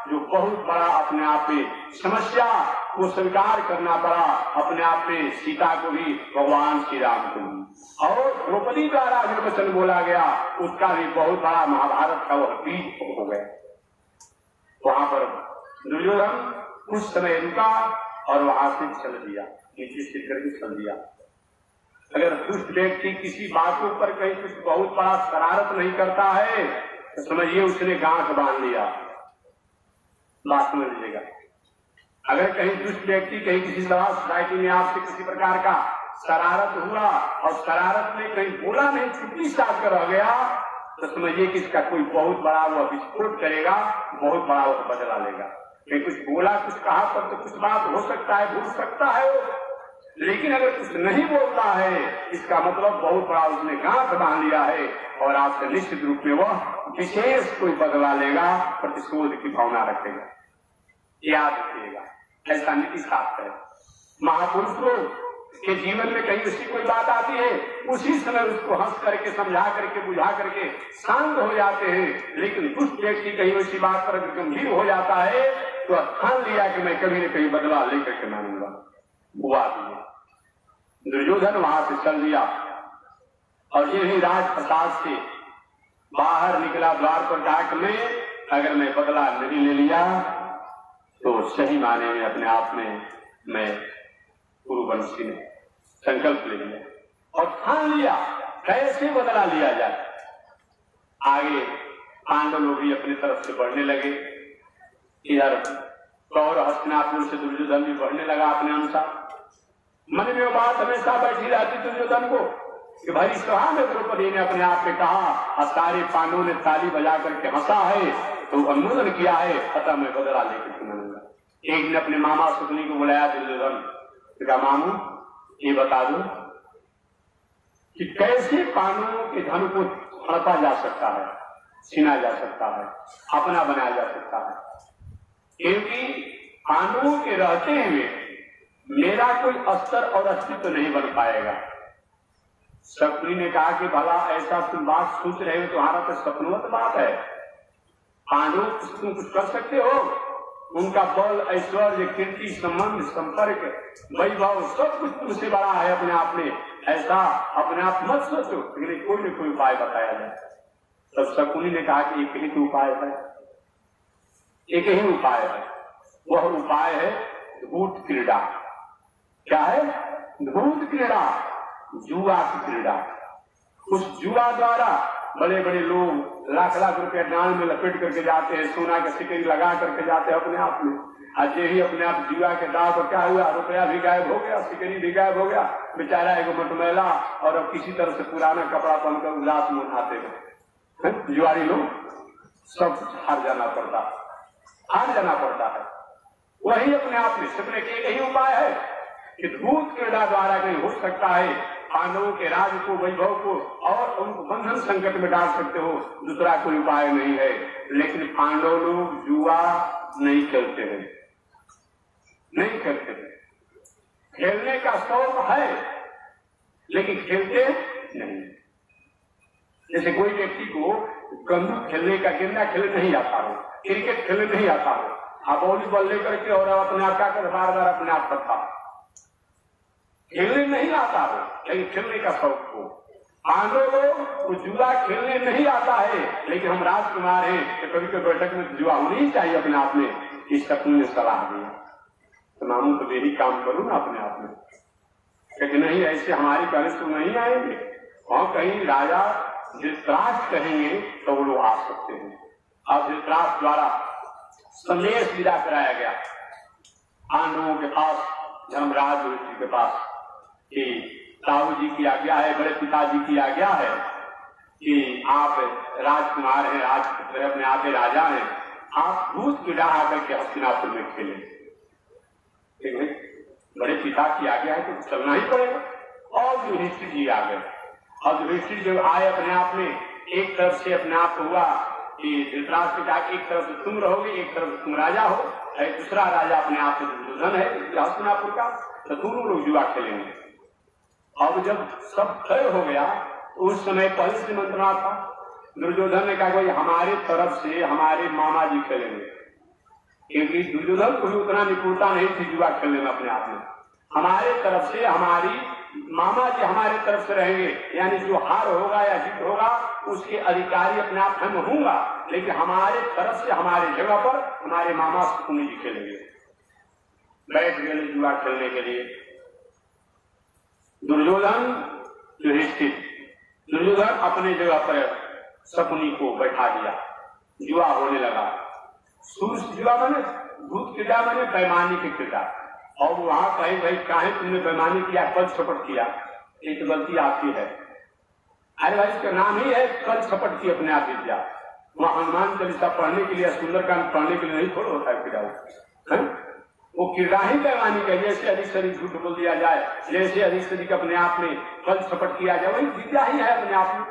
A: जो बहुत बड़ा अपने आप में समस्या को स्वीकार करना पड़ा, अपने आप में सीता को भी, भगवान श्री राम को भी। और द्रौपदी द्वारा जो वचन बोला गया, उसका भी बहुत बड़ा महाभारत का वह बीज हो गया। वहां पर दुर्योधन कुछ समय रुका और वहां से चल दिया, नीचे सिर करके चल दिया। अगर दुष्ट व्यक्ति किसी बातों पर कहीं कुछ बहुत बड़ा शरारत नहीं करता है तो समझिए उसने गांठ बांध लिया। बात समझ लीजिएगा। अगर कहीं दुष्ट व्यक्ति कहीं किसी सोसाइटी में आपसे किसी प्रकार का शरारत हुआ और शरारत में कहीं बोला नहीं, चुप्पी साध कर रह गया, तो समझिए कि इसका कोई बहुत बड़ा वह विस्फोट करेगा, बहुत बड़ा वह बदला लेगा। कहीं कुछ बोला, कुछ कहा पर तो कुछ बात हो सकता है, भूल सकता है वो, लेकिन अगर कुछ नहीं बोलता है, इसका मतलब बहुत बड़ा उसने गांठ बांध लिया है और आपसे निश्चित रूप में वह विशेष कोई बदला लेगा, प्रतिशोध की भावना रखेगा। याद रखिएगा, ऐसा नीति शास्त्र है। महापुरुषों के जीवन में कहीं उसकी कोई बात आती है, उसी समय उसको हंस करके, समझा करके, बुझा करके शांत हो जाते हैं। लेकिन दुष्ट व्यक्ति कहीं उसी बात पर गंभीर हो जाता है तो ठान लिया कि मैं कभी न कभी बदला लेकर के मानूंगा। हुआ भी दुर्योधन वहां से चल दिया और यही राजप्रसाद से बाहर निकला, द्वार पर जाकर अगर मैं बदला नहीं ले लिया तो सही माने में अपने आप में मैं कुरुवंशी ने संकल्प ले लिया और ठान लिया कैसे बदला लिया जाए। आगे पांडव लोग भी अपनी तरफ से बढ़ने लगे, इधर कौरव हस्तिनापुर से दुर्योधन भी बढ़ने लगा अपने अनुसार। मन में वो बात हमेशा बैठी रहती दुर्योधन को कि भाई सभा में द्रौपदी ने अपने आप में कहा और सारे पांडवों ने ताली बजा करके हंसा है तो अनुमोदन किया है, अतः मैं बदला लेकर सुनाऊंगा। एक दिन अपने मामा सुकनी को बुलाया दुर्योधन, कहा मामू ये बता दो कि कैसे पांडवों के धन को हड़पा जा सकता है, छीना जा सकता है, अपना बनाया जा सकता है, क्योंकि पांडवों के रहते हुए मेरा कोई अस्तर और अस्तित्व नहीं बन पाएगा। शकुनी ने कहा कि भला ऐसा तुम बात सोच रहे हो, तुम्हारा तो सपनवत बात है। पांडव तुम कुछ कर सकते हो, उनका बल, ऐश्वर्य, कीर्ति, संबंध, संपर्क, वैभव सब कुछ तुमसे बड़ा है अपने आप में। ऐसा अपने आप मत सोचो, लेकिन कोई न कोई उपाय बताया जाए। तब शकुनी ने कहा कि एक ही तो उपाय है, एक ही उपाय है, वह उपाय है धूत क्रीड़ा। क्या है? धूत क्रीड़ा, जुआ की क्रीड़ा। उस जुआ द्वारा बड़े बड़े लोग लाख लाख रुपया डाल में लपेट करके जाते हैं, सोना का सिकड़ी लगा करके जाते हैं अपने आप में। आज यही अपने आप जुआ के दाव पर क्या हुआ, रुपया भी गायब हो गया, सिकड़ी भी गायब हो गया, बेचारा एक मटमैला और अब किसी तरह से पुराना कपड़ा पहनकर उल्लास में उठाते हैं। जुआरी लोग सब हार जाना पड़ता है। वही अपने आप में सपने के यही उपाय है कि भूत क्रीड़ा द्वारा कहीं हो सकता है पांडवों के राज को, वैभव को और उनको बंधन संकट में डाल सकते हो, दूसरा कोई उपाय नहीं है। लेकिन पांडव लोग जुआ नहीं खेलते हैं, नहीं खेलते हैं। खेलने का शौक है लेकिन खेलते नहीं। जैसे कोई व्यक्ति को बंदूक खेलने का, गेंदा खेलने नहीं आता हो, क्रिकेट खेलने नहीं आता हो, आप वॉलीबॉल लेकर के और अपने आप क्या कर बार बार अपने आप करता, खेलने नहीं आता हो लेकिन खेलने का शौक हो। पांडव लोग जुआ खेलने नहीं आता है लेकिन हम राजकुमार हैं तो कभी कभी बैठक में जुआ होनी ही चाहिए अपने आप में। इस शकुनी ने सलाह दिया तो मामू तो यही काम करूं ना अपने आप में, क्योंकि नहीं ऐसे हमारी कहने से नहीं आएंगे। और कहीं राजा धृतराष्ट्र कहेंगे तो वो लोग आ सकते हैं। अब धृतराष्ट्र द्वारा संदेश विदा कराया गया पांडवों के पास, धर्मराज युधिष्ठिर के पास कि ताऊ जी की आज्ञा है, बड़े पिताजी की आज्ञा है कि आप राजकुमार हैं, राजपुत्र अपने आप राजा हैं, आप भूत क्रीड़ा आकर के हस्तिनापुर में खेलें। ठीक है, बड़े पिता की आज्ञा है तो चलना ही पड़ेगा। और युधिष्ठिर जी आ गए। और युधिष्ठिर जब आए अपने आप में, एक तरफ से अपने आप हुआ कि धृतराष्ट्र का एक तरफ से तुम रहोगे, एक तरफ से तुम राजा हो, दूसरा राजा अपने आप में दुर्योधन है हस्तिनापुर का, तो दोनों लोग जुआ खेलेंगे। अब जब सब तय हो गया तो उस समय पहले से मंत्रणा था, दुर्योधन ने कहा कि हमारे तरफ से हमारे मामा जी खेलेंगे, क्योंकि दुर्योधन को भी उतना निपुणता नहीं थी जुआ खेलने में अपने आप में। हमारे तरफ से हमारी मामा जी हमारे तरफ से रहेंगे, यानी जो हार होगा या जीत होगा उसके अधिकारी अपने आप हम होगा, लेकिन हमारे तरफ से हमारे जगह पर हमारे मामा शकुनी जी खेलेंगे। बैठ गए जुआ खेलने के लिए दुर्योधन युधिष्ठिर। दुर्योधन अपने जगह पर शकुनी को बैठा दिया, जुआ होने लगा। सूर्य जुआ माने भूत क्रीड़ा माने बेईमानी की क्रीड़ा। और वहां कहे भाई काहे तुमने बेईमानी किया, कल छपट किया, ये तो गलती आपकी है। अरे भाई इसका नाम ही है कल छपट की अपने आप विद्या। वहां हनुमान चालीसा पढ़ने के लिए, सुंदरकांड पढ़ने के लिए नहीं थोड़ा होता है क्रीड़ा, वो क्रीड़ा ही बेईमानी का। जैसे अधिक से अधिक झूठ बोल दिया जाए, जैसे अधिक से अधिक अपने आप में कल छपट किया जाए, वही विद्या ही है अपने आप में।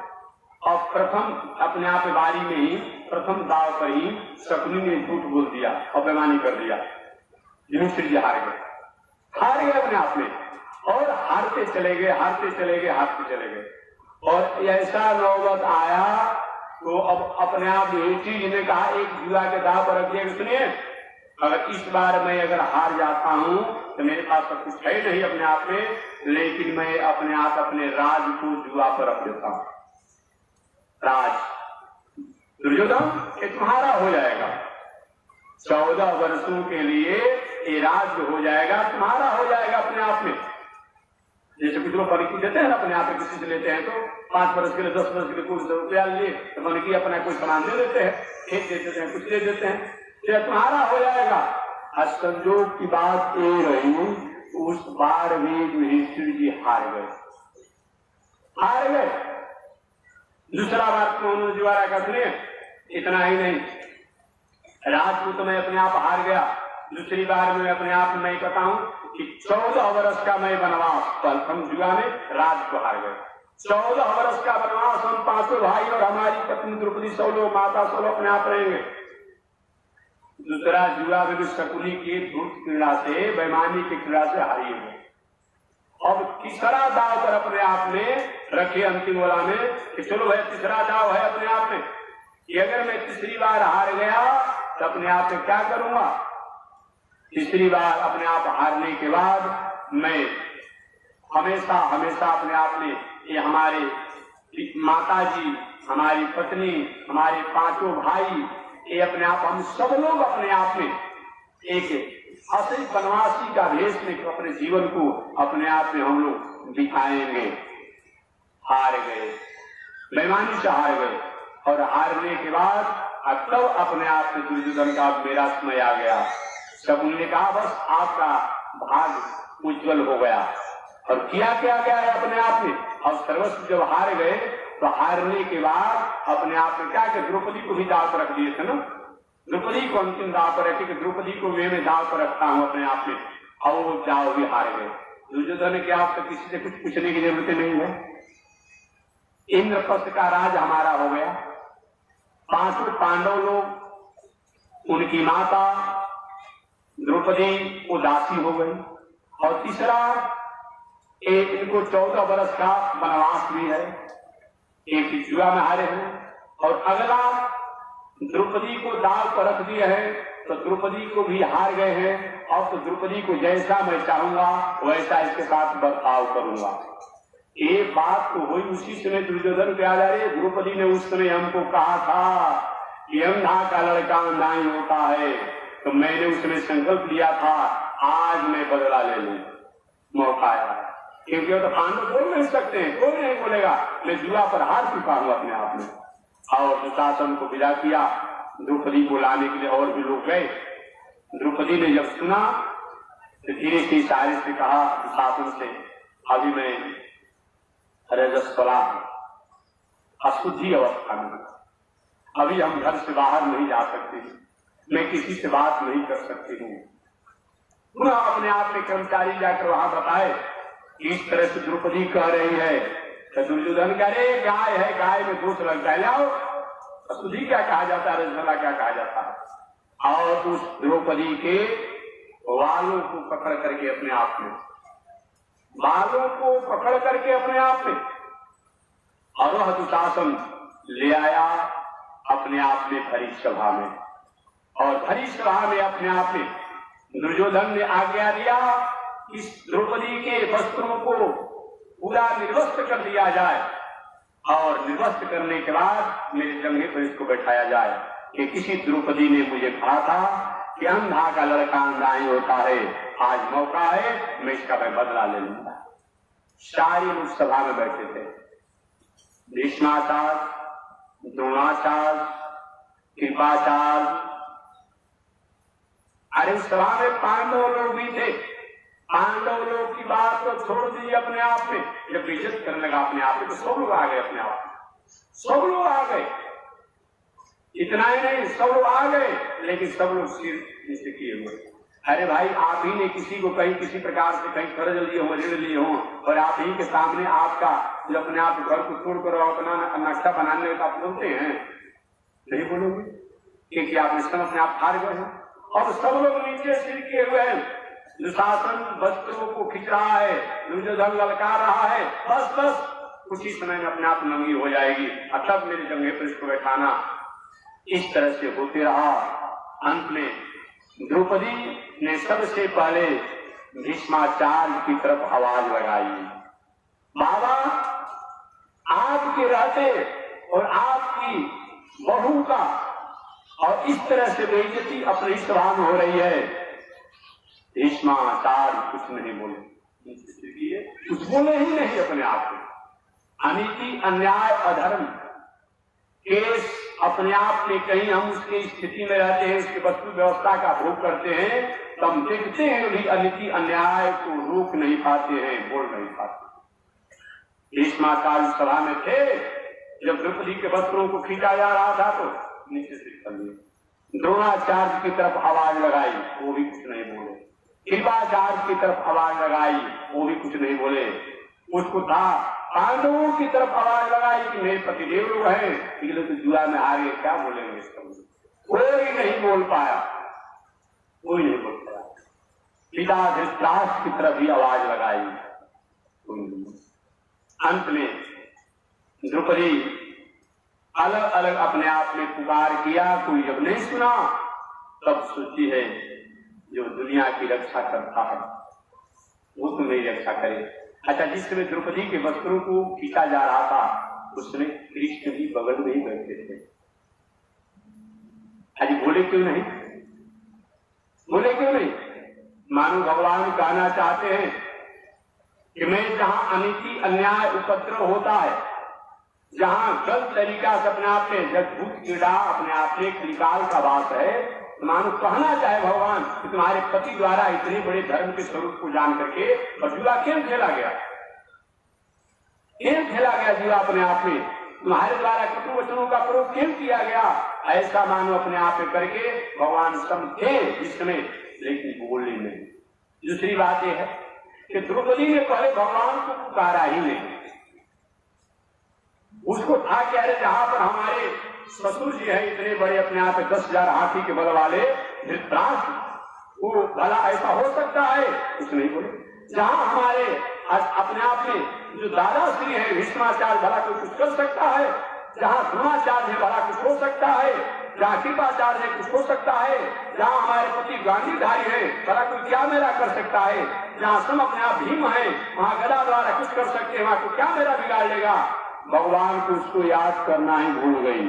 A: और प्रथम अपने आप बारी में ही प्रथम दाव पर ही शकुनी ने झूठ बोल दिया और बेईमानी कर दिया। युधिष्ठिर जी हार गए अपने आप में, और हारते चले गए। और ऐसा नौबत आया तो अब अपने आप युधिष्ठिर जी ने कहा एक जुआ के दाव पर रख दिया, सुनिए अगर इस बार मैं अगर हार जाता हूं तो मेरे पास सब कुछ है नहीं अपने आप में, लेकिन मैं अपने आप अपने राज को जुआ पर रख देता हूं। राज दुर्योधन ये तुम्हारा हो जाएगा, 14 वर्षों के लिए ये राज्य हो जाएगा, तुम्हारा हो जाएगा अपने आप में। जैसे कुछ लोग बनकी देते हैं अपने आप में, किसी से लेते हैं तो 5 वर्ष के लिए 10 वर्ष के लिए कुछ रुपया लिए तो बनकी अपना कोई सामान दे देते हैं, खेत दे देते हैं, कुछ दे देते हैं, ये तुम्हारा हो जाएगा। आज संजोग की बात ये रही, उस बार भी युधिष्ठिर जी हार गए। दूसरा बार तो उन्होंने दोबारा कर लिए, इतना ही नहीं, राजपूत में अपने आप हार गया। दूसरी बार में अपने आप में मैं बताऊं कि 14 वर्ष का मैं वनवास, हम जुआ में राज को हार गए। 14 वर्ष का वनवास हम 5 भाई और हमारी पत्नी द्रौपदी 100 लोग, माता 100 लोग अपने आप रहेंगे। दूसरा जुआ में शकुनी की धूर्त क्रीड़ा से, बेईमानी की क्रीड़ा से हारी है। अब तीसरा दाव पर अपने आप में रखे अंतिम वाला में कि चलो भाई तीसरा दाव है अपने आप में कि अगर मैं तीसरी बार हार गया तो अपने आप में क्या करूंगा। तीसरी बार अपने आप हारने के बाद मैं हमेशा अपने आप में ये हमारे माता जी, हमारी पत्नी, हमारे 5 भाई, ये अपने आप हम सब लोग अपने आप में एक असली वनवासी का भेष में अपने जीवन को अपने आप में हम लोग दिखाएंगे। हार गए, बेईमानी से हार गए, और हारने के बाद तब अपने आप में दुर्योधन का मेरा समय आ गया। शकुनी ने कहा बस आपका भाग उज्जवल हो गया, और किया क्या गया है अपने आप में। और सर्वस्व जब हार गए तो हारने के बाद अपने आप में क्या कि द्रौपदी को भी दाव पर रख दिए थे ना, द्रौपदी को अंतिम दाव पर रखे कि द्रौपदी को मैं दाव पर रखता हूं अपने आप में, और वो दाव भी हार गए। दुर्योधन ने क्या आपसे किसी से कुछ पूछने की जरूरत नहीं है, इंद्रप्रस्थ का राज हमारा हो गया, 5 पांडव लोग, उनकी माता द्रौपदी वो दासी हो गई, और तीसरा इनको 14 वर्ष का वनवास भी है, एक जुआ में हारे हैं, और अगला द्रौपदी को दाव पर रख दिए हैं तो द्रौपदी को भी हार गए हैं। और तो द्रौपदी को जैसा मैं चाहूंगा वैसा इसके साथ बर्ताव करूंगा। ये बात तो हुई उसी समय दुर्योधन पे आ जा रही है। द्रौपदी ने उस समय हमको कहा था कि अंधा का लड़का अंधा ही होता है, तो मैंने उसमें संकल्प लिया था आज मैं बदला ले लूं, मौका आया, क्योंकि वो तो पांडव बोल नहीं सकते हैं, कोई नहीं बोलेगा, मैं जुआ पर हार चुका हूं अपने आप में। और दुशासन को विदा किया, द्रौपदी को लाने के लिए और भी लोग गए। द्रौपदी ने जब सुना तो धीरे से इशारे से कहा दुशासन से, अभी मैं रजस्वला अशुद्धि अवस्था में, अभी हम घर से बाहर नहीं जा सकते, मैं किसी से बात नहीं कर सकती हूँ। पुनः अपने आप में कर्मचारी जाकर वहां बताए कि इस तरह से द्रौपदी कह रही है, तो दुर्योधन कह रहे गाय है, गाय में दोष लगता है, लाओ अशुद्धि क्या कहा जाता है, रजस्वला क्या कहा जाता है। और उस द्रौपदी के बालों को पकड़ करके अपने आप में, बालों को पकड़ करके अपने आप में, और वह दुशासन ले आया अपने आप में भरी सभा में, और भरी सभा में अपने आप में दुर्योधन ने आज्ञा दिया कि द्रौपदी के वस्त्रों को पूरा निर्वस्त्र कर दिया जाए, और निर्वस्त्र करने के बाद मेरे जंघे पर इसको बैठाया जाए कि किसी द्रौपदी ने मुझे कहा था कि अंधा का लड़का अंधा ही होता है, आज मौका है, मैं इसका मैं बदला ले लूंगा। सारे लोग सभा में बैठे थे, भीष्माचार्य, द्रोणाचार्य, कृपाचार्य, अरे सभा में पांडव लोग भी थे। पांडव लोग की बात तो छोड़ दीजिए, अपने आप में जब इज्जत करने लगा अपने आप में तो सब लोग आ गए, अपने आप में सब लोग आ गए। इतना ही नहीं, सब लोग आ गए, लेकिन सब लोग सिर नीचे किए हुए। अरे भाई, आप ही ने किसी को कहीं किसी प्रकार से कहीं कर्ज लिए हो, ऋण लिए हो, और आप ही के सामने आपका जो अपने आप घर को तोड़कर अपना नक्शा बनाने का आप बोलते हैं, नहीं बोलोगे, क्योंकि आपने सब अपने आप हार गए हैं। और सब लोग नीचे सिर किए हुए हैं, दुशासन वस्त्रों को खींच रहा है, दुर्योधन ललकार रहा है, बस बस कुछ ही समय में अपने आप नंगी हो जाएगी, तब मेरे जंघे पर इसको बैठाना। इस तरह से होते रहा। अंत में द्रौपदी ने सबसे पहले भीष्माचार्य की तरफ आवाज लगाई, बाबा आपके रहते और आपकी बहू का और इस तरह से बेइज्जती अपनी सभा में हो रही है। भीष्माचार्य कुछ नहीं बोले, कुछ बोले ही नहीं अपने आप में। अनीति, अन्याय, अधर्म केस अपने आप में कहीं हम उसकी स्थिति में रहते हैं, उसकी वस्तु व्यवस्था का भोग करते हैं, तो हम देखते हैं भी अनीति अन्याय को रोक नहीं पाते हैं, बोल नहीं पाते। भीष्माचार्य सभा में थे, जब द्रौपदी के वस्त्रों को खींचा जा रहा था तो नीचे से निकल गए। द्रोणाचार्य की तरफ आवाज लगाई, वो भी कुछ नहीं बोले। कृपाचार्य की तरफ आवाज लगाई, वो भी कुछ नहीं बोले। उसको था पांडवों की तरफ आवाज लगाई कि मेरे पतिदेव लोग हैं, इसलिए तो जुआ में आ गए, क्या बोलेंगे इसका। कोई नहीं बोल पाया, कोई नहीं बोल पाया। पिता धृतराष्ट्र की तरफ भी आवाज लगाई। अंत में द्रौपदी अलग अलग अपने आप में पुकार किया, कोई जब नहीं सुना तब सोची है जो दुनिया की रक्षा करता है वो तो मेरी रक्षा करे। अच्छा, जिस समय द्रौपदी के वस्त्रों को खींचा जा रहा था उसमें कृष्ण भी बगल में ही बैठे थे। अजी बोले क्यों नहीं? बोले क्यों नहीं? मानो भगवान कहना चाहते हैं कि मैं जहां अनिति अन्याय उपद्रव होता है, जहां गलत तरीका से अपने आप में जगभूत कीड़ा अपने आप में त्रिकाल का वास है, मानो कहना चाहे भगवान कि तुम्हारे पति द्वारा इतने बड़े धर्म के स्वरूप को जान करके और जुआ क्यों खेला गया? क्यों खेला गया जुआ अपने आप में? तुम्हारे द्वारा कटु वचनों का प्रयोग क्यों किया गया? ऐसा मानो अपने आप में करके भगवान समझे इस समय, लेकिन बोले नहीं। दूसरी बात यह है कि द्रौपदी ने पहले भगवान को पुकारा ही नहीं। उसको था कि अरे जहां पर हमारे ससुर जी है इतने बड़े अपने आप 10,000 हाथी के बल वाले धृतराष्ट्र, वो भला ऐसा हो सकता है? कुछ नहीं बोले। जहां हमारे अपने आप में जो दादाश्री है भीष्माचार्य, भला कोई कुछ कर सकता है? जहां द्रोणाचार्य है भला कुछ हो सकता है? जहाँ कृपाचार्य है कुछ हो सकता है? जहाँ हमारे पति गांधीधारी है भला कोई क्या मेरा कर सकता है? जहाँ सब अपने आप भीम है वहाँ गदा द्वारा कुछ कर सकते हैं, वहाँ को क्या मेरा बिगाड़ लेगा? भगवान को उसको याद करना ही भूल गई।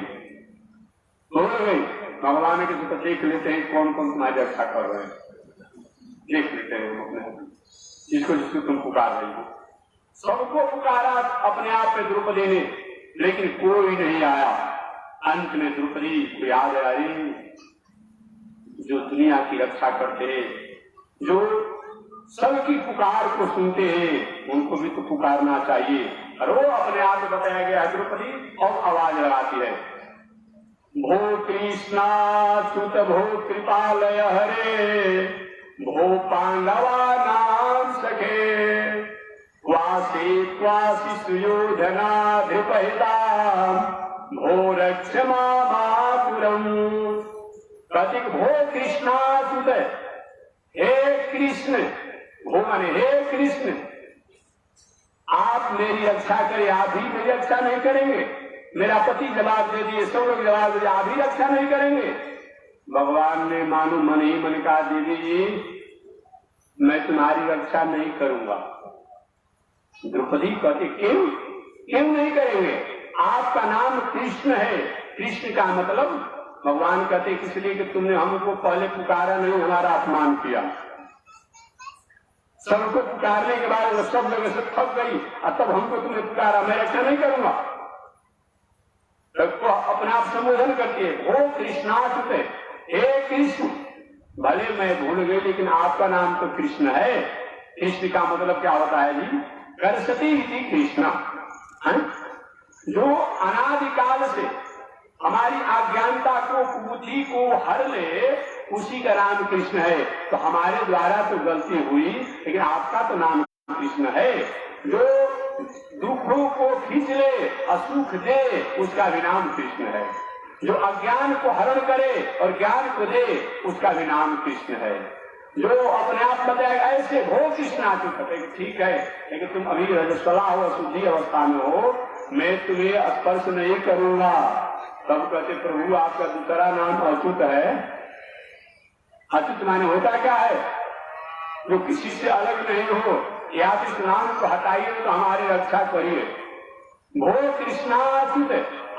A: भगवान के तो देख लेते हैं कौन कौन तुम्हारी रक्षा कर रहे हैं, देख लेते हैं अपने जिसको जिसको तुम पुकार रही हो। सबको पुकारा अपने आप में द्रौपदी ने, लेकिन कोई नहीं आया। अंत में द्रौपदी को याद आई, जो दुनिया की रक्षा करते हैं, जो सबकी पुकार को सुनते हैं, उनको भी तो पुकारना चाहिए। और वो अपने आप में बताया गया द्रौपदी और आवाज लगाती है, भो कृष्णाच्युत भो कृपालय हरे, भो पांडवा नाम सखे, क्वासी क्वासी सुयोधना धृपहिता, भो रक्ष मातुरम। प्रतीक भो कृष्णाच्युत, हे कृष्ण, भो माने हे कृष्ण, आप मेरी रक्षा करें। आप भी मेरी रक्षा नहीं करेंगे? मेरा पति जवाब दे दिए, सब लोग जवाब दे दिए, आप भी रक्षा नहीं करेंगे? भगवान ने मानो मन ही मन कहा, दीदी जी मैं तुम्हारी रक्षा नहीं करूंगा। द्रौपदी कहती क्यों? क्यों नहीं करेंगे? आपका नाम कृष्ण है। कृष्ण का मतलब भगवान कहते इसलिए कि तुमने हमको पहले पुकारा नहीं, हमारा अपमान किया। सबको पुकारने के बाद वो सब लोग से थक गई और तब हमको तुमने पुकारा, मैं रक्षा नहीं करूंगा। सबको अपने आप संबोधन करती है, हो कृष्णाच्युत, हे कृष्ण। भले मैं भूल गई लेकिन आपका नाम तो कृष्ण है। कृष्ण का मतलब क्या होता है जी? करसती इति कृष्ण, जो अनादिकाल से हमारी अज्ञानता को बुद्धि को हर ले, उसी का नाम कृष्ण है। तो हमारे द्वारा तो गलती हुई, लेकिन आपका तो नाम कृष्ण है। जो दुखों को खींच ले, असुख दे, उसका भी नाम कृष्ण है। जो अज्ञान को हरण करे और ज्ञान को दे, उसका भी नाम कृष्ण है। जो अपने आप बताएगा ऐसे भो कृष्णाच्युत, ठीक है, लेकिन तुम अभी रजस्वला हो, शुद्धि अवस्था में हो, मैं तुम्हें स्पर्श नहीं करूंगा। तब कहते प्रभु आपका दूसरा नाम अच्युत है। अच्युत माने होता क्या है? जो किसी से अलग नहीं हो, या आप इस नाम को हटाइए तो हमारी रक्षा करिए। भो कृष्णाच्युत,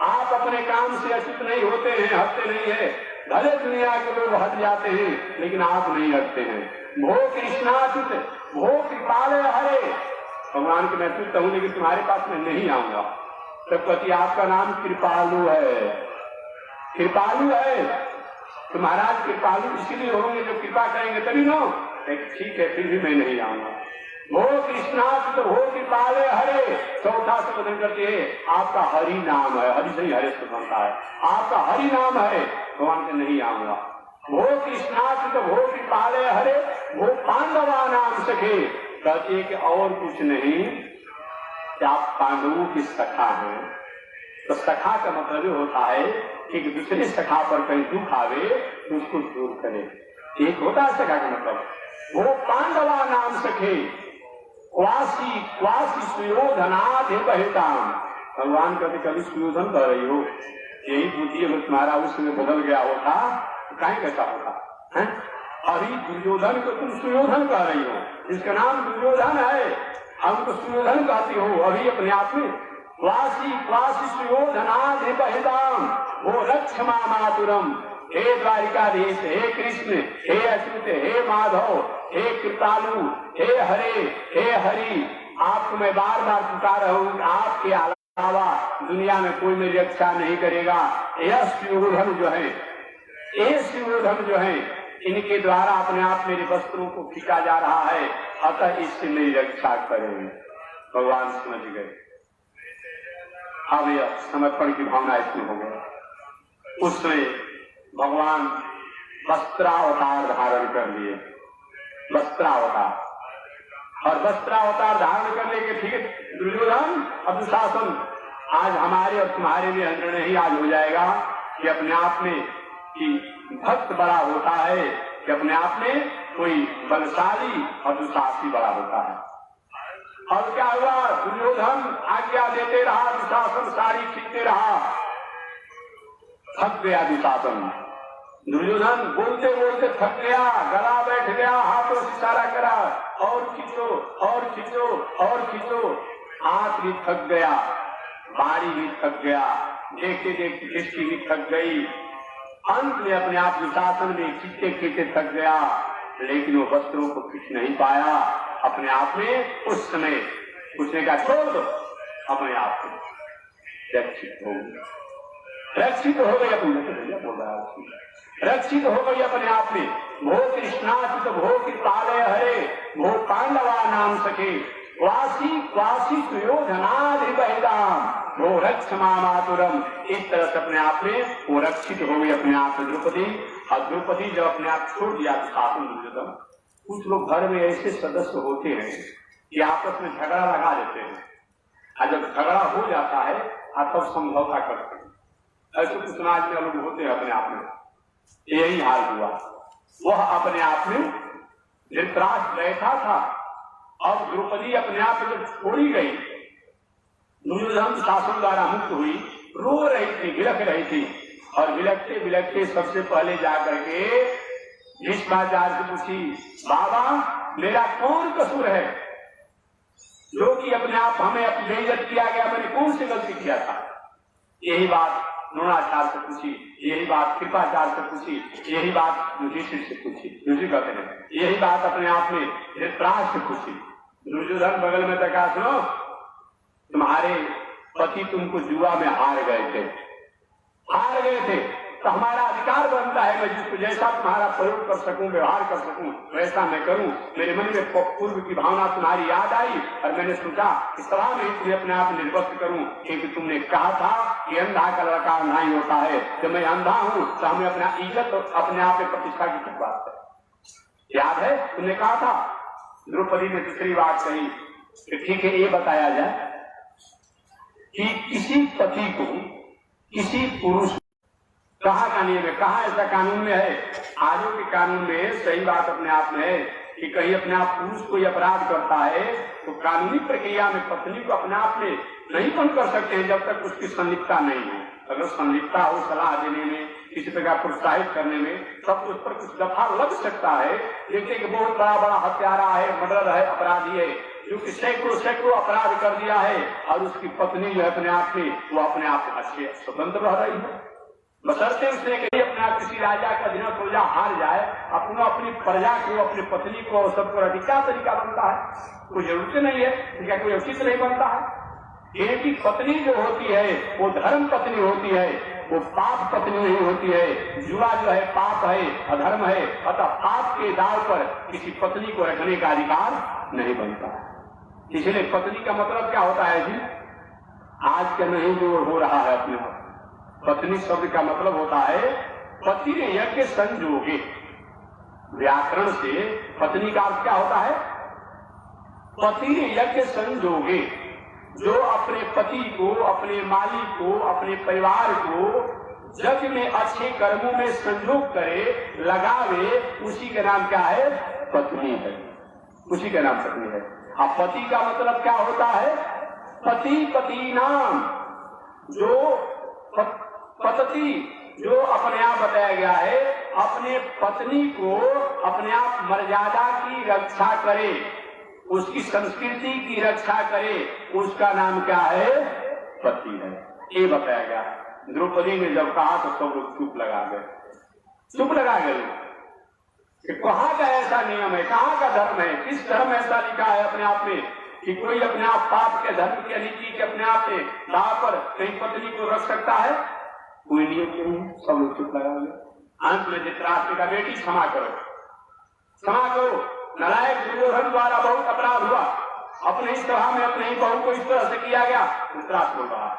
A: आप अपने काम से अच्युत नहीं होते हैं, हटते नहीं है। भले दुनिया के लोग हट जाते हैं लेकिन आप नहीं हटते हैं। भो कृष्णाच्युत, भो कृपालय हरे, भगवान के मैं अच्युत हूं लेकिन तुम्हारे पास मैं नहीं आऊंगा। तब पति आपका नाम कृपालु है। कृपालु है तो महाराज कृपालु इसलिए होंगे जो कृपा करेंगे तभी नो, ठीक है फिर भी मैं नहीं आऊंगा। वो कृष्णाच्युत भो कृपालय हरे, चौथा संबोधन करते हैं, आपका हरि नाम है। हरि से ही हरे से बनता है। आपका हरि नाम है, भगवान से नहीं आऊंगा। वो कृष्णाच्युत भो कृपालय हरे, वो पांडवा नाम सखे। कहते कि और कुछ नहीं, आप पांडवों की सखा हैं। तो सखा का मतलब ये होता है कि एक दूसरे सखा पर कहीं दुख आवे तो उसको दूर करे। एक होता है सखा का मतलब, वो पांडवा नाम सखे, क्वासी क्वासी सुयोधनाधिपहिताम। भगवान कहते कभी सुयोधन कर रही हो, यही बुद्धि अगर तुम्हारा उसमें बदल गया होता तो कहीं कैसा होता है? अभी दुर्योधन को तुम सुयोधन कह रही हो, इसका नाम दुर्योधन है, हमको सुयोधन कहती हो अभी अपने आप में। क्वासी क्वासी सुयोधनाधिपहिताम, वो रक्ष मातुरम, हे द्वारिकाधीश, हे कृष्ण, हे अच्युत, हे माधव, हे कृपालु, हे हरे, हे हरि, आपको मैं बार बार पुकार रहा हूँ। आपके अलावा दुनिया में कोई मेरी रक्षा नहीं करेगा। यह शिवोधन जो है, ये शिवोधन जो है, इनके द्वारा अपने आप मेरे वस्त्रों को खींचा जा रहा है, अतः इससे मेरी रक्षा करें। भगवान समझ गए। अब यह समर्पण की भावना इसमें हो गई। उसमें भगवान वस्त्रावतार धारण कर लिए, वस्त्रावतार, और वस्त्रावतार धारण करने के ठीक दुर्योधन अब दुशासन, आज हमारे और तुम्हारे लिए निर्णय ही आज हो जाएगा कि अपने आप में कि भक्त बड़ा होता है, कि अपने आप में कोई बलशाली और दुशासी बड़ा होता है। अब क्या हुआ, दुर्योधन आज्ञा देते रहा, दुशासन साड़ी खींचते रहा, थक गया दुशासन। दुर्योधन बोलते बोलते थक गया, गला बैठ गया, हाथों से इशारा करा, और खींचो और खींचो और खींचो। हाथ भी थक गया, बाड़ी भी थक गया, देखते देखते दृष्टि भी थक गई। अंत में अपने आप दुशासन में खींचते खींचते थक गया, लेकिन वो वस्त्रों को खींच नहीं पाया। अपने आप में उस समय उसने कहा छोड़ दो, अपने आप को रक्षित हो गई, रक्षित हो गई। अपने बोल रहा है, रक्षित हो गई अपने आप में। भो कृष्णाचित भो कृपालय हरे, भो पांडवा नाम सखे, वासी वासी सुयोधनाधिपहिताम, वो रक्ष मातुरम। इस तरह से अपने आप में वो रक्षित हो गई अपने आप में द्रौपदी। और द्रौपदी जब अपने आप छोड़ दिया शासन दुर्योधन, कुछ लोग घर में ऐसे सदस्य होते हैं कि आपस में झगड़ा लगा देते हैं, और जब झगड़ा हो जाता है तब समझौता करते हैं। ऐसे कुछ समाज में लोग होते हैं अपने आप में, यही हाल हुआ। वह अपने आप में धृतराष्ट्र बैठा था, अब द्रौपदी अपने आप में जब छोड़ी गई, दुर्योधन शासन द्वारा मुक्त हुई, रो रही थी, विलख रही थी, और विलखते विलखते सबसे पहले जाकर के भीष्माचार्य से पूछी, बाबा मेरा कौन कसूर है जो कि अपने आप हमें बेइज्जत किया गया, मैंने कौन सी गलती किया था? यही बात द्रोणाचार्य से पूछी, यही बात कृपाचार्य से पूछी, यही बात युधिष्ठिर से पूछी। युधिष्ठिर कहते हैं यही बात अपने आप में धृतराष्ट्र से पूछी। दुर्योधन बगल में तक सुनो, तुम्हारे पति तुमको जुआ में हार गए थे, तो हमारा अधिकार बनता है मैं जिसको जैसा तुम्हारा प्रयोग कर सकूं, व्यवहार कर सकूं, वैसा मैं करूं। मेरे मन में पूर्व की भावना तुम्हारी याद आई और मैंने सोचा कि सभा में तुम्हें अपने आप निर्वस्त करूं, क्योंकि तुमने कहा था कि अंधा का लड़का अंधा ही होता है। जब मैं अंधा हूं तो हमें अपना इज्जत और अपने आप में प्रतिष्ठा की क्या बात है? याद है तुमने कहा था। द्रौपदी ने दूसरी बात कही कि ठीक है, ये बताया जाए कि किसी पति को किसी पुरुष, कहा का नियम है, कहा ऐसा कानून में है? आजो के कानून में सही बात अपने आप में है कि कहीं अपने आप पुरुष कोई अपराध करता है तो कानूनी प्रक्रिया में पत्नी को अपने आप में नहीं बंद कर सकते हैं जब तक उसकी संलिप्तता नहीं हो। अगर संलिप्तता हो सलाह देने में, किसी प्रकार प्रोत्साहित करने में, तब उस पर कुछ दफा लग सकता है। देखते कि बहुत बड़ा बड़ा हत्यारा है, मर्डर है, अपराधी है, जो कि सैकड़ों अपराध कर दिया है, और उसकी पत्नी जो है अपने आप में वो अपने आप से अच्छे स्वतंत्र रह रही है, बशर्ते उसने कहीं अपने आप किसी राजा का दिन प्रजा हार जाए, अपनी प्रजा को, अपनी पत्नी को और सबको रखी। क्या तरीका बनता है? कोई जरूरत नहीं है, क्या कोई उचित नहीं बनता है? क्योंकि पत्नी जो होती है वो धर्म पत्नी होती है, वो पाप पत्नी नहीं होती है। जुआ जो है पाप है, अधर्म है, अतः पाप के दाव पर किसी पत्नी को रखने का अधिकार नहीं बनता है। इसलिए पत्नी का मतलब क्या होता है जी? आज के नहीं जो हो रहा है अपने पत्नी शब्द का मतलब होता है पति ने यज्ञ संजोगे। व्याकरण से पत्नी का अर्थ क्या होता है? पति ने यज्ञ संजोगे, जो अपने पति को, अपने मालिक को, अपने परिवार को यज्ञ में अच्छे कर्मों में संयोग करे, लगावे, उसी का नाम क्या है? पत्नी है। उसी का नाम पत्नी है। अब पति का मतलब क्या होता है? पति पति नाम, जो पति जो अपने आप बताया गया है, अपने पत्नी को अपने आप मर्यादा की रक्षा करे, उसकी संस्कृति की रक्षा करे, उसका नाम क्या है? पति है। ये बताया गया। द्रौपदी ने जब कहा तो सब लोग चुप लगा गए। चुप लगा गए कि कहाँ का ऐसा नियम है, कहाँ का धर्म है, किस धर्म ऐसा लिखा है अपने आप में कि कोई अपने आप पाप के धर्म के नीति के अपने आप में दाव पर कहीं पत्नी को रख सकता है? कोई नियम नहीं। सब लोग चुप लगा गए। अंत में धृतराष्ट्र का बेटी क्षमा करो, क्षमा करो, नालायक दुर्योधन द्वारा बहुत अपराध हुआ, अपने ही सभा में अपने ही बहू को इस तरह से किया गया। धृतराष्ट्र बोल रहा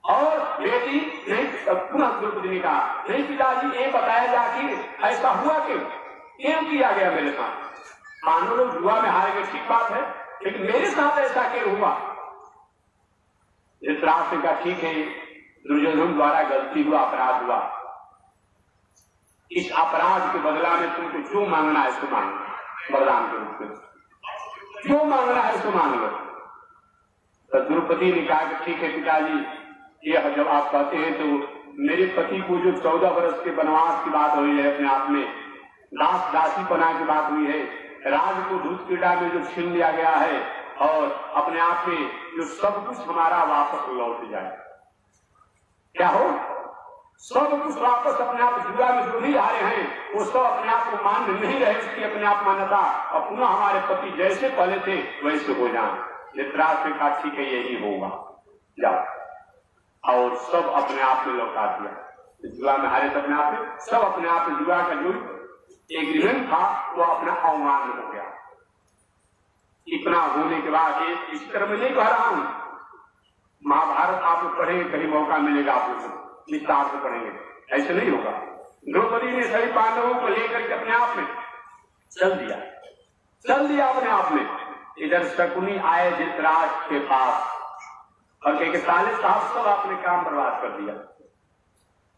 A: और बेटी नहीं, पुनः द्रौपदी ने कहा नहीं पिताजी ये बताया जाके ऐसा हुआ क्यों किया गया मेरे साथ? पांडव लोग जुआ में हार गए, ठीक बात है, लेकिन मेरे साथ ऐसा क्यों हुआ? धृतराष्ट्र का ठीक है, दुर्योधन द्वारा गलती हुआ, अपराध हुआ, इस अपराध के बदला में तुमको जो मांगना है सो मांगो, वरदान के रूप में जो मांगना है सो मांग लो। तो द्रौपदी ने कहा कि ठीक है पिताजी, ये जब आप कहते हैं तो मेरे पति को जो 14 वर्ष के वनवास की बात हुई है, अपने आप में दास दासीपना की बात हुई है, राज को दूध क्रीड़ा में जो छीन लिया गया है, और अपने आप में जो सब कुछ हमारा वापस लौट जाए, क्या हो? सब कुछ वापस अपने आप जुआ में जो भी हारे हैं वो सब अपने आप को मान नहीं रहे, उसकी अपने आप मान्यता, और पुनः हमारे पति जैसे पहले थे वैसे हो जाए। धृतराष्ट्र का ठीक है यही होगा, जाओ, और सब अपने आप में लौटा दिया। जुआ में हारे अपने आप में सब अपने आप में जुआ का जो एग्रीमेंट था वो अपना अवमान हो गया। इतना होने के बाद इस तरह मैं नहीं कह रहा हूं, महाभारत आप लोग पढ़ेंगे, कहीं मौका मिलेगा आप लोग विस्तार से पढ़ेंगे, ऐसे नहीं होगा। द्रौपदी ने सभी पांडवों को लेकर के अपने आप में चल दिया अपने आप में। इधर शकुनी आए धृतराष्ट्र के पास और कहे साले साहब सब आपने काम बर्बाद कर दिया,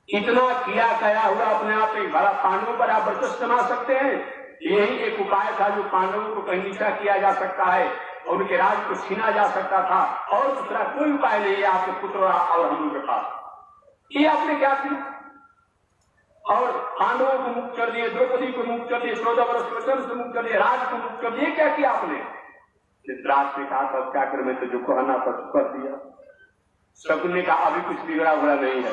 A: इतना किया गया हुआ अपने आप में बड़ा पांडवों पर आप वर्चस्व जमा सकते हैं। यही एक उपाय था जो पांडवों को कहीं नीचा किया जा सकता है और उनके राज को छीना जा सकता था, और दूसरा कोई उपाय नहीं है आपके पुत्र और हम लोग के पास। ये आपने क्या किया? और पांडवों को मुक्त कर दिए, द्रौपदी को मुक्त कर दिए, 14 वर्ष वचन से मुक्त कर दिए, राज को मुक्त कर दिए, क्या किया आपने? धृतराष्ट्र ने कहा तब क्या कर, मैं तो जो कहना था कर दिया। शकुन ने कहा अभी कुछ बिगड़ा हुआ नहीं है,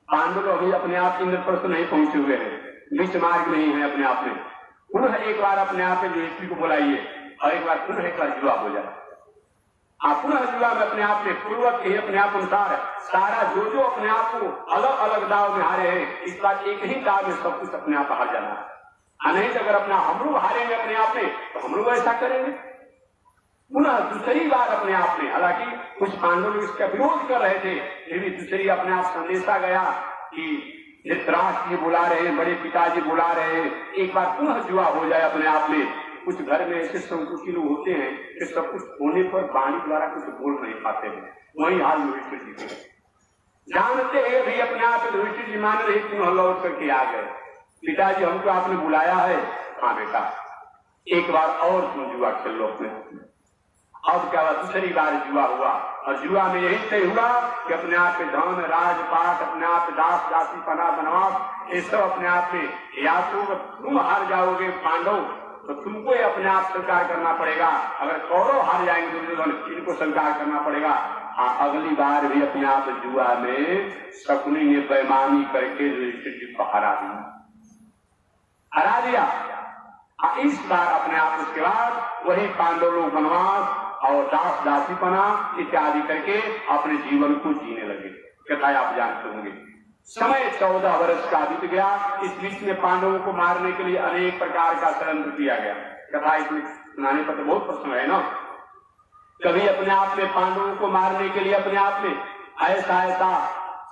A: पांडव अभी अपने आप इंद्रप्रस्थ नहीं पहुंचे हुए हैं, बीच मार्ग नहीं है अपने आप में। पुनः एक बार अपने आप में युधिष्ठिर को बुलाइए और एक बार पुनः एक बार जुआ हो जाए। आप पुनः जुआ में अपने आप में पूर्वक ही अपने आप अनुसार सारा जो अपने आप को अलग अलग दाव में हारे हैं, इस बार एक ही दाव में सब कुछ अपने आप हार जाना है। नहीं तो अगर अपना हम लोग हारेंगे अपने आप में तो हम लोग ऐसा करेंगे पुनः दूसरी बार अपने आप में। हालांकि कुछ पांडव लोग इसका विरोध कर रहे थे, फिर भी दूसरी अपने आप संदेशा गया कि धृतराष्ट्र जी बुला रहे हैं, बड़े पिताजी बुला रहे हैं, एक बार पुनः जुआ हो जाए अपने आप में। कुछ घर में ऐसे संकुची लोग होते हैं कि सब कुछ होने पर वाणी द्वारा कुछ बोल नहीं पाते हैं, वही हाल युधिष्ठिर जी के जानते हैं भी अपने आप युधिष्ठिर जी मान रहे, पुनः लौट करके आ गए। पिताजी हमको आपने बुलाया है? हाँ बेटा, एक बार और तुम जुआ खेल लो अपने। अब क्या हुआ? दूसरी बार जुआ हुआ, और जुआ में यही तय हुआ कि अपने आप के धन राजपाट, अपने आप दास दासी पना बनवास, ये सब अपने आप में, या तो तुम हार जाओगे पांडव तो तुमको अपने आप स्वीकार करना पड़ेगा, अगर कौरव हार जाएंगे दुर्योधन इनको स्वीकार करना पड़ेगा। हाँ, अगली बार भी अपने आप जुआ में शकुनी ने बेईमानी करके युधिष्ठिर जी को हरा दिया। इस बार अपने आप उसके बाद वही पांडव लोग वनवास और दास दासीपना इत्यादि करके अपने जीवन को जीने लगे। कथा आप जानते होंगे। समय 14 वर्ष का बीत गया। इस बीच में पांडवों को मारने के लिए अनेक प्रकार का षड्यंत्र किया गया। कथा इसमें सुनाने पर तो बहुत प्रश्न है ना। कभी अपने आप में पांडवों को मारने के लिए अपने आप में ऐसा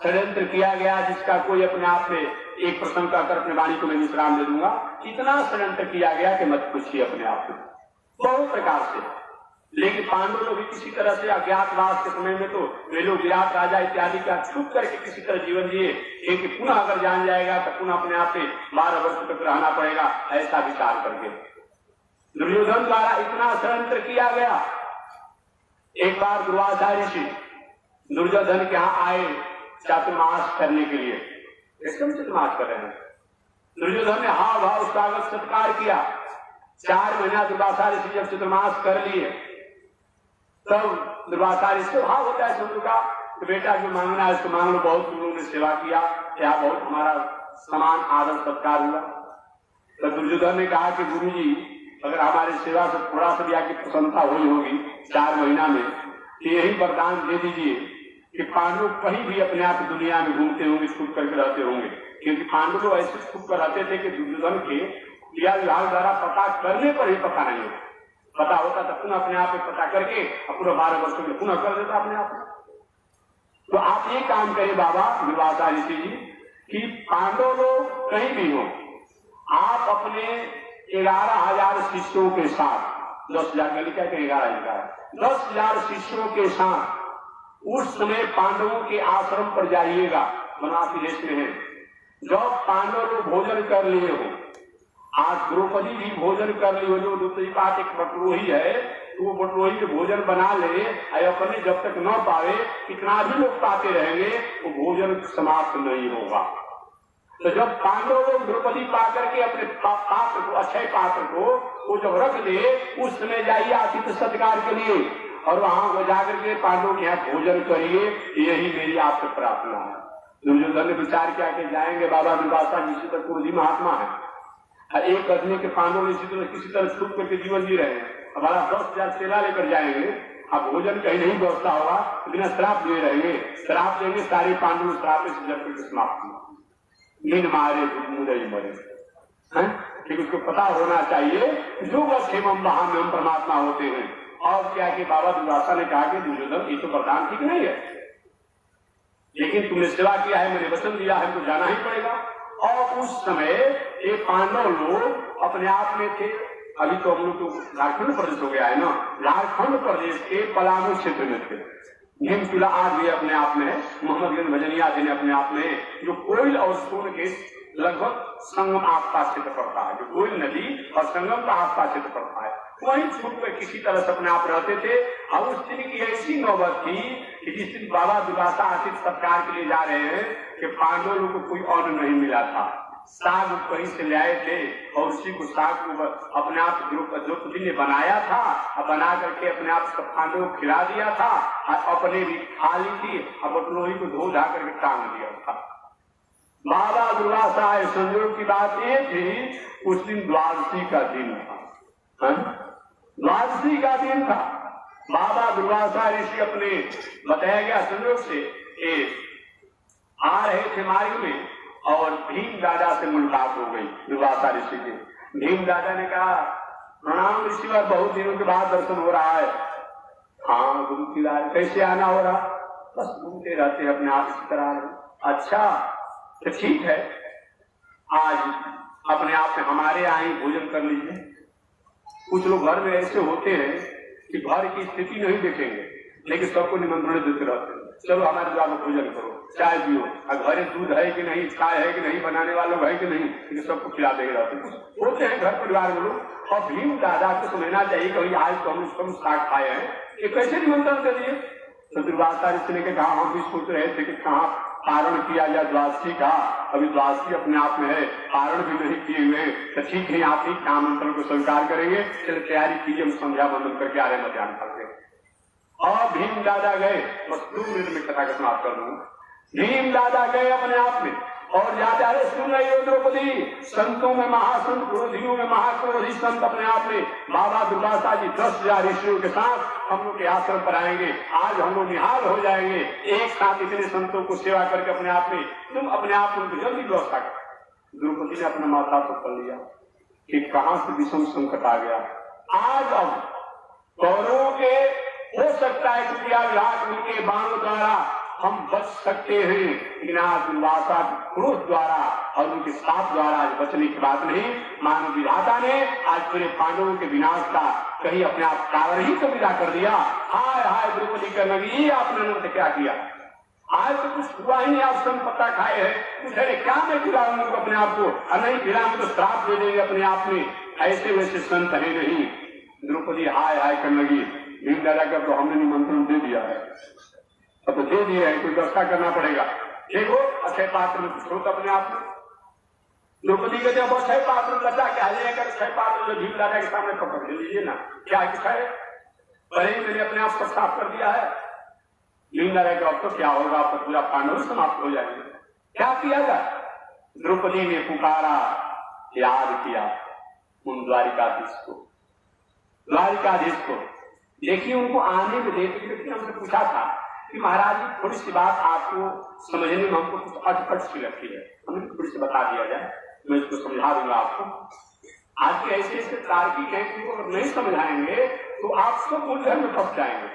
A: षड्यंत्र किया गया जिसका कोई अपने आप में एक प्रसंग का कर अपने वाणी को मैं विश्राम दे दूंगा। इतना षड्यंत्र किया गया कि मत पूछिए अपने आप में, बहुत प्रकार से। लेकिन पांडव लोग भी किसी तरह से अज्ञातवास के समय में तो वे लोग विराट राजा इत्यादि का छुप करके किसी तरह जीवन जिए, क्योंकि पुनः अगर जान जाएगा तो पुनः अपने आप में 12 वर्ष तक रहना पड़ेगा, ऐसा विचार करके दुर्योधन द्वारा इतना षड्यंत्र किया गया। एक बार दुर्वासा ऋषि दुर्योधन के यहाँ आए चातुर्मास करने के लिए। एकदम चातुर्मास कर रहे हैं। दुर्योधन ने हाव भाव स्वागत सत्कार किया। 4 महीना दुर्वासा ऋषि जब चातुर्मास कर लिए तब दुर्वासा ऋषि भाव होता है शत्रु का, तो बेटा जो मांगना है उसको मांग लो, बहुत तुम लोगों ने सेवा किया, क्या बहुत हमारा समान आदर सत्कार हुआ। तो दुर्योधन ने कहा कि गुरु जी अगर हमारी सेवा से थोड़ा सा भी आगे प्रसन्नता हुई होगी 4 महीना में, कि यही वरदान दे दीजिए कि पांडव कहीं भी अपने आप दुनिया में घूमते होंगे, छुप करके रहते होंगे। क्योंकि पांडव तो ऐसे छुप कर रहते थे कि दुर्योधन के क्रिया विभाग द्वारा पता करने पर ही पता नहीं होता, पता होता तो पुनः अपने आप में पता करके पूरा 12 वर्षों में पुनः कर देता अपने आप में। तो आप ये काम करें बाबा दुर्वासा ऋषि जी कि पांडव लोग कहीं भी हो, आप अपने 11,000 शिष्यों के साथ 10,000 का लिखा कि 11,000 10,000 शिष्यों के साथ उस समय पांडवों के आश्रम पर जाइएगा। बनारसी देश में है, जब पांडव लोग भोजन कर लिए हो, आज द्रौपदी भी भोजन कर ली हो, जो दूसरी बात एक बटरोही है तो वो बटरोही के भोजन बना ले, अपने जब तक न पावे कितना भी लोग पाते रहेंगे वो भोजन समाप्त नहीं होगा। तो जब पांडव लोग द्रौपदी पा करके अपने पात्र को, अक्षय पात्र को वो जब रख दे, उस समय जाइए आतिथ्य सत्कार के लिए और वहां वो जाकर के पांडवों के यहाँ भोजन करिए, यही मेरी आपसे प्रार्थना है। दुर्योधन ने विचार किया कि जाएंगे बाबा दुर्वासा जी से तो पूर्वी महात्मा है, एक आदमी के पांडव किसी तरह छुप करके जीवन जी रहे हैं, हमारा 10,000 चेला लेकर जाएंगे, अब भोजन कहीं नहीं व्यवस्था होगा, बिना श्राप दिए रहेंगे, श्राप देंगे सारे पांडव श्राप से जब करके समाप्त हुआ, नींद मारे मुझे मरे। ठीक उसको पता होना चाहिए जो बस हम वहां में हम परमात्मा होते हैं। और क्या कि बाबा दुर्वासा ने कहा कि दुर्योधन ये तो वरदान ठीक नहीं है, लेकिन तुमने सेवा किया है, मैंने वचन दिया है, तो जाना ही पड़ेगा। और उस समय ये पांडव लोग अपने आप में थे, अभी तो हम लोग तो झारखंड प्रदेश हो गया है ना, झारखंड प्रदेश के पलामू क्षेत्र में थे। भीमचूला आज भी अपने आप में है, मोहम्मदगंज भजनिया जी ने अपने आप में, जो कोयल और सोन के लगभग संगम आसपास क्षेत्र पड़ता है, जो कोयल नदी और संगम का आसपास क्षेत्र पड़ता है, वहीं छुप कर किसी तरह से अपने आप रहते थे। और उस दिन की ऐसी नौबत थी कि जिस दिन बाबा दुर्वासा आतिथ्य सत्कार के लिए जा रहे हैं कि पांडवों लोग को कोई अन्न नहीं मिला था, साग कहीं से ले आए थे और उसी को साग को अपने आप द्रौपदी ने बनाया था और बना करके अपने आप पांडवों को खिला दिया था और अपने भी खा ली थी और बटलोही को धो धा करके टांग दिया था। बाबा दुर्वासा संयोग की बात ये थी, उस दिन द्वादशी का दिन था, द्वादशी का दिन था। बाबा दुर्वासा ऋषि अपने बताया गया संयोग से आ रहे थे मार्ग में और भीम दादा से मुलाकात हो गई दुर्वासा ऋषि की। भीम दादा ने कहा प्रणाम ऋषि, और बहुत दिनों के बाद दर्शन हो रहा है। हाँ गुरु की राज, कैसे आना हो रहा? बस घूमते रहते हैं अपने आप इसी तरह। अच्छा तो ठीक है, आज अपने आप में हमारे यहाँ ही भोजन कर लीजिए। कुछ लोग घर में ऐसे होते हैं कि घर की स्थिति नहीं देखेंगे लेकिन सबको निमंत्रण देते रहते हैं, चलो हमारे द्वारा भोजन करो, चाय पियो, घर दूध है कि नहीं, चाय है कि नहीं, बनाने वाले है कि नहीं, लेकिन सबको खिला देंगे रहते होते हैं घर परिवार में लोग। और भीम दादा को समझना चाहिए कि आज तो हम साग खाए हैं, ये कैसे निमंत्रण कर दिए? तो दुर्वासा ऋषि ने कहा हम भी सोच रहे थे कि कहाँ पारण किया जाए द्वादशी का, अभी द्वादशी अपने आप में है, पारण भी नहीं किए हुए, तो ठीक है आप ही आमंत्रण को स्वीकार करेंगे, चलो तैयारी कीजिए, हम संध्या बंदन करके आ रहे मध्यान्ह काल के। और भीम दादा गए, बस 2 मिनट में कथा का समाप्त कर दूंगा। भीम दादा गए अपने आप में और जाते अरे सुन रही हो द्रौपदी, संतों में महासंत, क्रोधियों में महाक्रोधी संत अपने आप में बाबा दुर्वासा जी 10,000 ऋषियों के साथ हम लोग के आश्रम पर आएंगे, आज हम लोग निहाल हो जाएंगे, एक साथ इतने संतों को सेवा करके अपने आप में तुम अपने आप में उनको जल्दी व्यवस्था कर। द्रौपदी ने अपना माथा पकड़ लिया कि कहां से विषम संकट आ गया। आज अब कौरवों के हो सकता है क्रिया विभाग उनके बाणों द्वारा हम बच सकते हैं, लेकिन आज दुर्वासा क्रोध द्वारा और उनके साथ द्वारा आज बचने की बात नहीं। मानव विधाता ने आज पूरे पांडवों के विनाश का कहीं अपने आप कारण ही तो विदा कर दिया। हाय हाय द्रौपदी करने लगी, आपने उन्होंने क्या किया? आज तो कुछ हुआ ही नहीं, आप सब पत्ता खाए हैं, कुछ अरे क्या मैं खिलाऊंगा अपने आप को, और नहीं खिलाऊंगा तो श्राप दे देंगे अपने आप में, ऐसे वैसे संत है नहीं। द्रौपदी हाय हाय करने लगी, भीम दादा का तो हमने निमंत्रण दे दिया है, अब तो दे दिया है, कोई व्यवस्था करना पड़ेगा। देखो अक्षय पात्र में कुछ होता अपने आप में। द्रौपदी के जब अक्षय पात्र बचा के हालेकर अक्षय पात्र जो भीम दादा के सामने पकड़ ले लीजिए ना, क्या है पहले ही मैंने अपने आप को साफ कर दिया है। भीम दादा का अब तो क्या होगा, अब तो पूरा पांडव समाप्त हो जाएंगे, क्या किया जाए? द्रौपदी ने पुकारा, याद किया उन द्वारिकाधीश को। देखिए उनको आने में देख के हमसे पूछा था कि महाराज जी थोड़ी सी बात आपको समझने में हमको कुछ अटपट सी लगती है, हमें थोड़ी सी बता दिया जाए, मैं इसको समझा दूंगा आपको। आज के ऐसे ऐसे तार्किक हैं कि अगर नहीं समझाएंगे तो आप सब उलझन में फंस जाएंगे।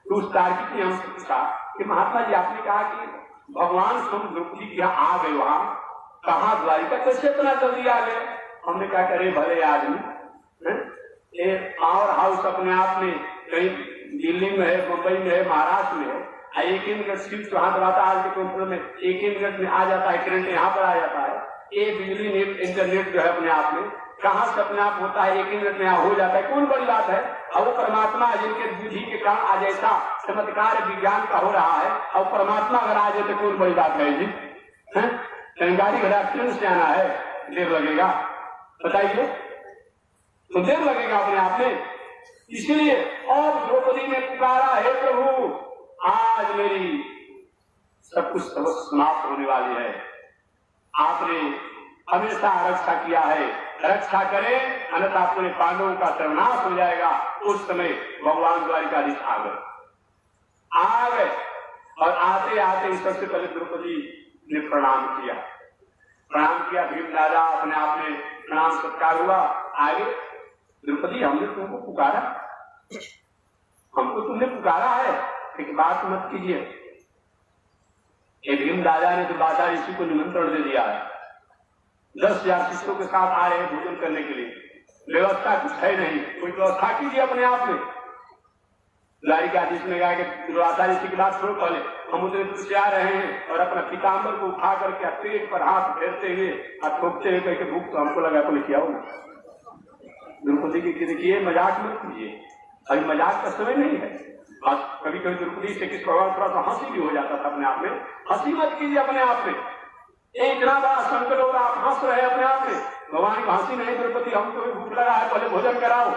A: तो उस तार्किक ने हमसे पूछा कि महात्मा जी आपने कहा कि भगवान स्वयं द्रौपदी के यहाँ आ गए, वहां कहाँ द्वारिका, कैसे इतना जल्दी आ गए? हमने कहा अरे भले आदमी, पावर हाउस अपने आप में कहीं दिल्ली में है, मुंबई में है, महाराष्ट्र में है, एक ही मिनट स्विच वहां दबाता आज के कंप्यूटर में, एक ही मिनट में आ जाता है, करंट यहाँ पर आ जाता है। ये बिजली नेट इंटरनेट जो है अपने आप में कहाँ से अपने आप होता है, एक ही मिनट में यहाँ हो जाता है, कौन बड़ी बात है? और वो परमात्मा जिनके बुद्धि के कारण आज ऐसा चमत्कार विज्ञान का हो रहा है, और परमात्मा अगर आ जाए तो कौन बड़ी बात है जी? गाड़ी घड़ा ट्रेन से आना है, देर लगेगा, बताइए, तो देर लगेगा अपने आप में। इसलिए और द्रौपदी ने पुकारा, हे प्रभु आज मेरी सब कुछ समाप्त होने वाली है, आपने हमेशा रक्षा किया है, रक्षा करें अन्यथा पूरे पांडवों का सर्वनाश हो जाएगा। उस समय भगवान द्वारिकाधीश आ गए और आते आते सबसे पहले द्रौपदी ने प्रणाम किया। भीम राजा अपने आप में प्रणाम सत्कार हुआ। आगे द्रौपदी हमने तुमको पुकारा, हमको तुमने पुकारा है, एक बात मत कीजिए। भीम राजा ने तो बादशाह ऋषि को निमंत्रण दे दिया है, 10,000 शिष्यों के साथ आ रहे हैं भोजन करने के लिए, व्यवस्था कुछ है नहीं, कोई व्यवस्था कीजिए अपने आप में। द्वारिकाधीश ने कहा कि बादशाह ऋषि की बात छोड़, पहले हम उतने दूर से आ रहे हैं और अपना पीताम्बर को उठा करके पेट पर हाथ फेरते हुए और ठोकते हुए करके भूख तो हमको लगा तो किया होगा। द्रौपदी की देखिए मजाक मत कीजिए, अभी मजाक का समय नहीं है। कभी कभी द्रौपदी से किस प्रभाव थोड़ा सा हंसी भी हो जाता था अपने आप में, हंसी मत कीजिए अपने आप में। इतना बड़ा संकट हो रहा, आप हंस रहे अपने आप में, भगवान की हंसी नहीं। द्रौपदी हमको भी भूख लगा है, पहले भोजन कराओ।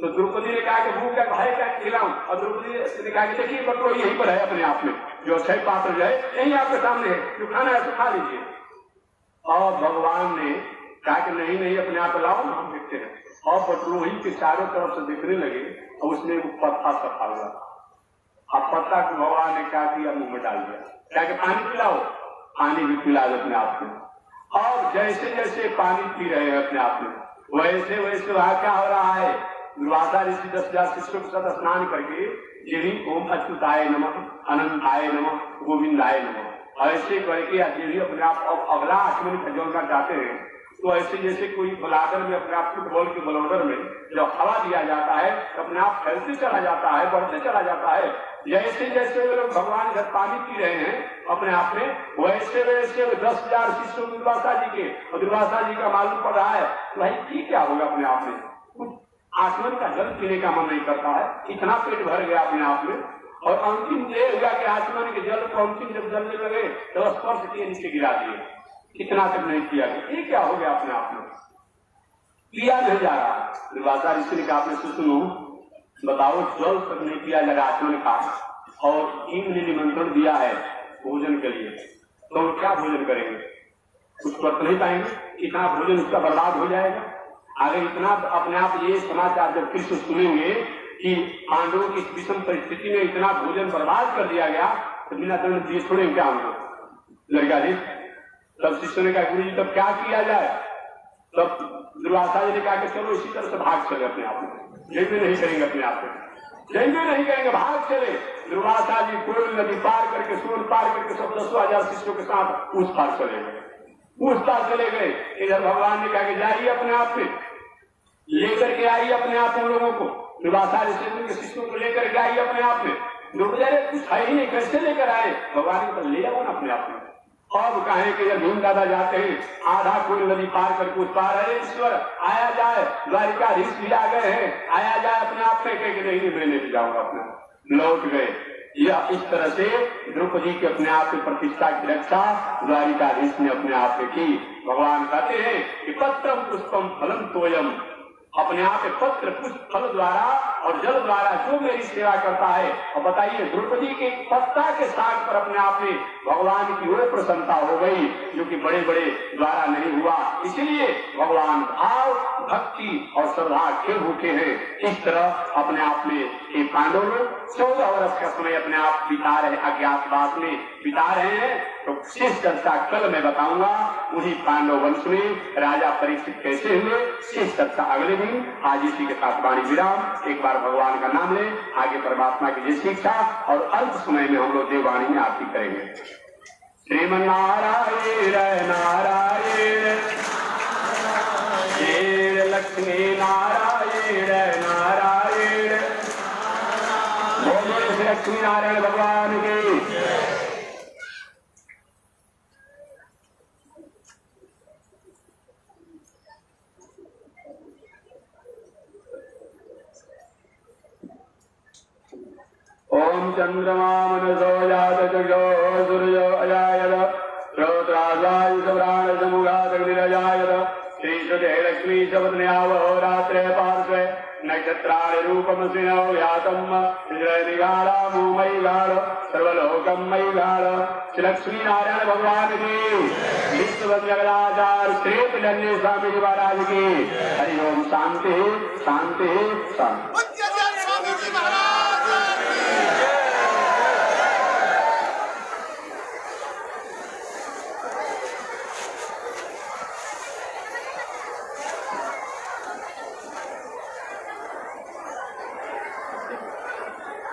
A: तो द्रौपदी ने कहा कि भूख क्या है, क्या खिलाऊं? और द्रौपदी ने कहा कि देखिए बटुआ यहीं पर है अपने आप में, जो अक्षय पात्र जो है यही आपके सामने है, जो खाना है तो खा लीजिए। और भगवान ने कहा कि नहीं अपने आप लाओ, हम देखते हैं। और बटुआ के चारों तरफ से दिखने लगे और उसमें वो पत्ता सफा हुआ। अब पत्ता को भगवान ने क्या किया, मुंह में डाल दिया, क्या कि पानी पिलाओ, पानी भी पिला दो अपने आप में। और जैसे जैसे पानी पी रहे हैं अपने आप में, वैसे वैसे वहां क्या हो रहा है, दुर्वासा ऋषि 10,000 शिष्यों के साथ स्नान करके यही ओम अच्युताय नमः, अनंताय नमः, गोविंदाय नमः ऐसे करके यही अपने आप अगला आचमन का जोड़ना चाहते हैं। तो ऐसे जैसे कोई बलाडर में अपने आप फुटबॉल के बलौडर में जब हवा दिया जाता है तो अपने आप फैलते चला जाता है, बढ़ते चला जाता है। जैसे जैसे वे लोग भगवान घर पानी पी रहे हैं अपने आप में, वैसे वैसे 10,000 शिष्यों दुर्वासा जी के, और दुर्वासा जी का मालूम पड़ रहा है तो भाई की क्या होगा अपने आप में, कुछ आसमान का जल पीने का मन नहीं करता है, इतना पेट भर गया अपने आप में। और अंतिम ये हुआ कि आसमान के जल को अंतिम जब जलने लगे तो स्पर्श किए नीचे गिरा दिए, इतना तक नहीं किया गया। ये क्या हो गया अपने आप में, किया नहीं जा रहा। दुर्वासा ऋषि ने कहा आपने सुनो, बताओ जल तक नहीं किया जा रहा आचमन का, और इन्होंने निमंत्रण दिया है भोजन के लिए, तो हम क्या भोजन करेंगे, कुछ कर नहीं पाएंगे, इतना भोजन उसका बर्बाद हो जाएगा। अगर इतना अपने आप ये समाचार जब कृष्ण सुनेंगे कि पांडवों की विषम परिस्थिति में इतना भोजन बर्बाद कर दिया गया, तो बिना दंड दिए छोड़ेंगे क्या हमको लड़का? तब शिष्य ने कहा गुरु जी तब क्या किया जाए? तब दुर्वासा जी ने कहा कि चलो इसी तरह से भाग चले अपने आप में, जैसे नहीं करेंगे अपने आप में, जैसे नहीं करेंगे, भाग चले। दुर्वासा जी कोयल नदी पार करके, सोन पार करके सब 10,000 शिष्यों के साथ उस पार चले गए, उस पार चले गए। इधर भगवान ने कहा कि जाइए अपने आप में, लेकर के आइए अपने आप उन लोगों को, दुर्वासा के शिष्यों को लेकर के आइए अपने आप में। द्रौपदी कुछ है ही नहीं, कैसे लेकर आए? भगवान को ले आओ ना अपने आप में। और कहें कि जब भीम दादा जाते हैं आधा कोई नदी पार करके उस पार, अरे ईश्वर आया जाए, द्वारिकाधीश भी आ गए हैं, आया जाए अपने आप में, कह के नहीं मैं नहीं जाऊंगा, अपने लौट गए। यह इस तरह से द्रौपदी के अपने आप की प्रतिष्ठा की रक्षा द्वारिकाधीश ने अपने आप में की। भगवान कहते हैं कि पत्रम पुष्पम फलम तोयम, अपने आप पत्र पुष्प फल द्वारा और जल द्वारा जो मेरी सेवा करता है। और बताइए, द्रौपदी के पत्ता के साग पर अपने आप में भगवान की वो प्रसन्नता हो गई जो कि बड़े बड़े द्वारा नहीं हुआ। इसलिए भगवान भाव, भक्ति और श्रद्धा के भूखे हैं। इस तरह अपने आप में ये पांडव लोग 14 वर्ष का समय अपने आप बिता रहे, अज्ञातवास में बिता रहे हैं। तो शेष चर्चा कल मैं बताऊंगा। उन्हीं पांडव वंश में राजा परीक्षित कैसे हुए, शेष चर्चा अगले दिन। आज इसी के साथ वाणी विराम। एक बार भगवान का नाम ले, आगे परमात्मा की जय शिक्षा और अंत समय में हम लोग देववाणी में आरती करेंगे। श्रीमन्नारायण नारायण लक्ष्मी नारायण नारायण। बोलो लक्ष्मी नारायण भगवान की। ओम चंद्रमा मनसो जात जगो सूर्यो अजायत श्रोत्राजाय सप्राण समुगादग्निरजायत श्रीश्रुते लक्ष्मी शपथन्यावहो रात्रे पार्श्वे नक्षत्राणि रूपमस्मिनो व्यातम् निगाढ़ मुमयी गाढ़ सर्वलोकम मयी गाढ़। श्री लक्ष्मी नारायण भगवान की, विश्वजगदाचार्य श्री पिलन्नी स्वामी जी महाराज की। हरि ओम। शांति शांति शांति।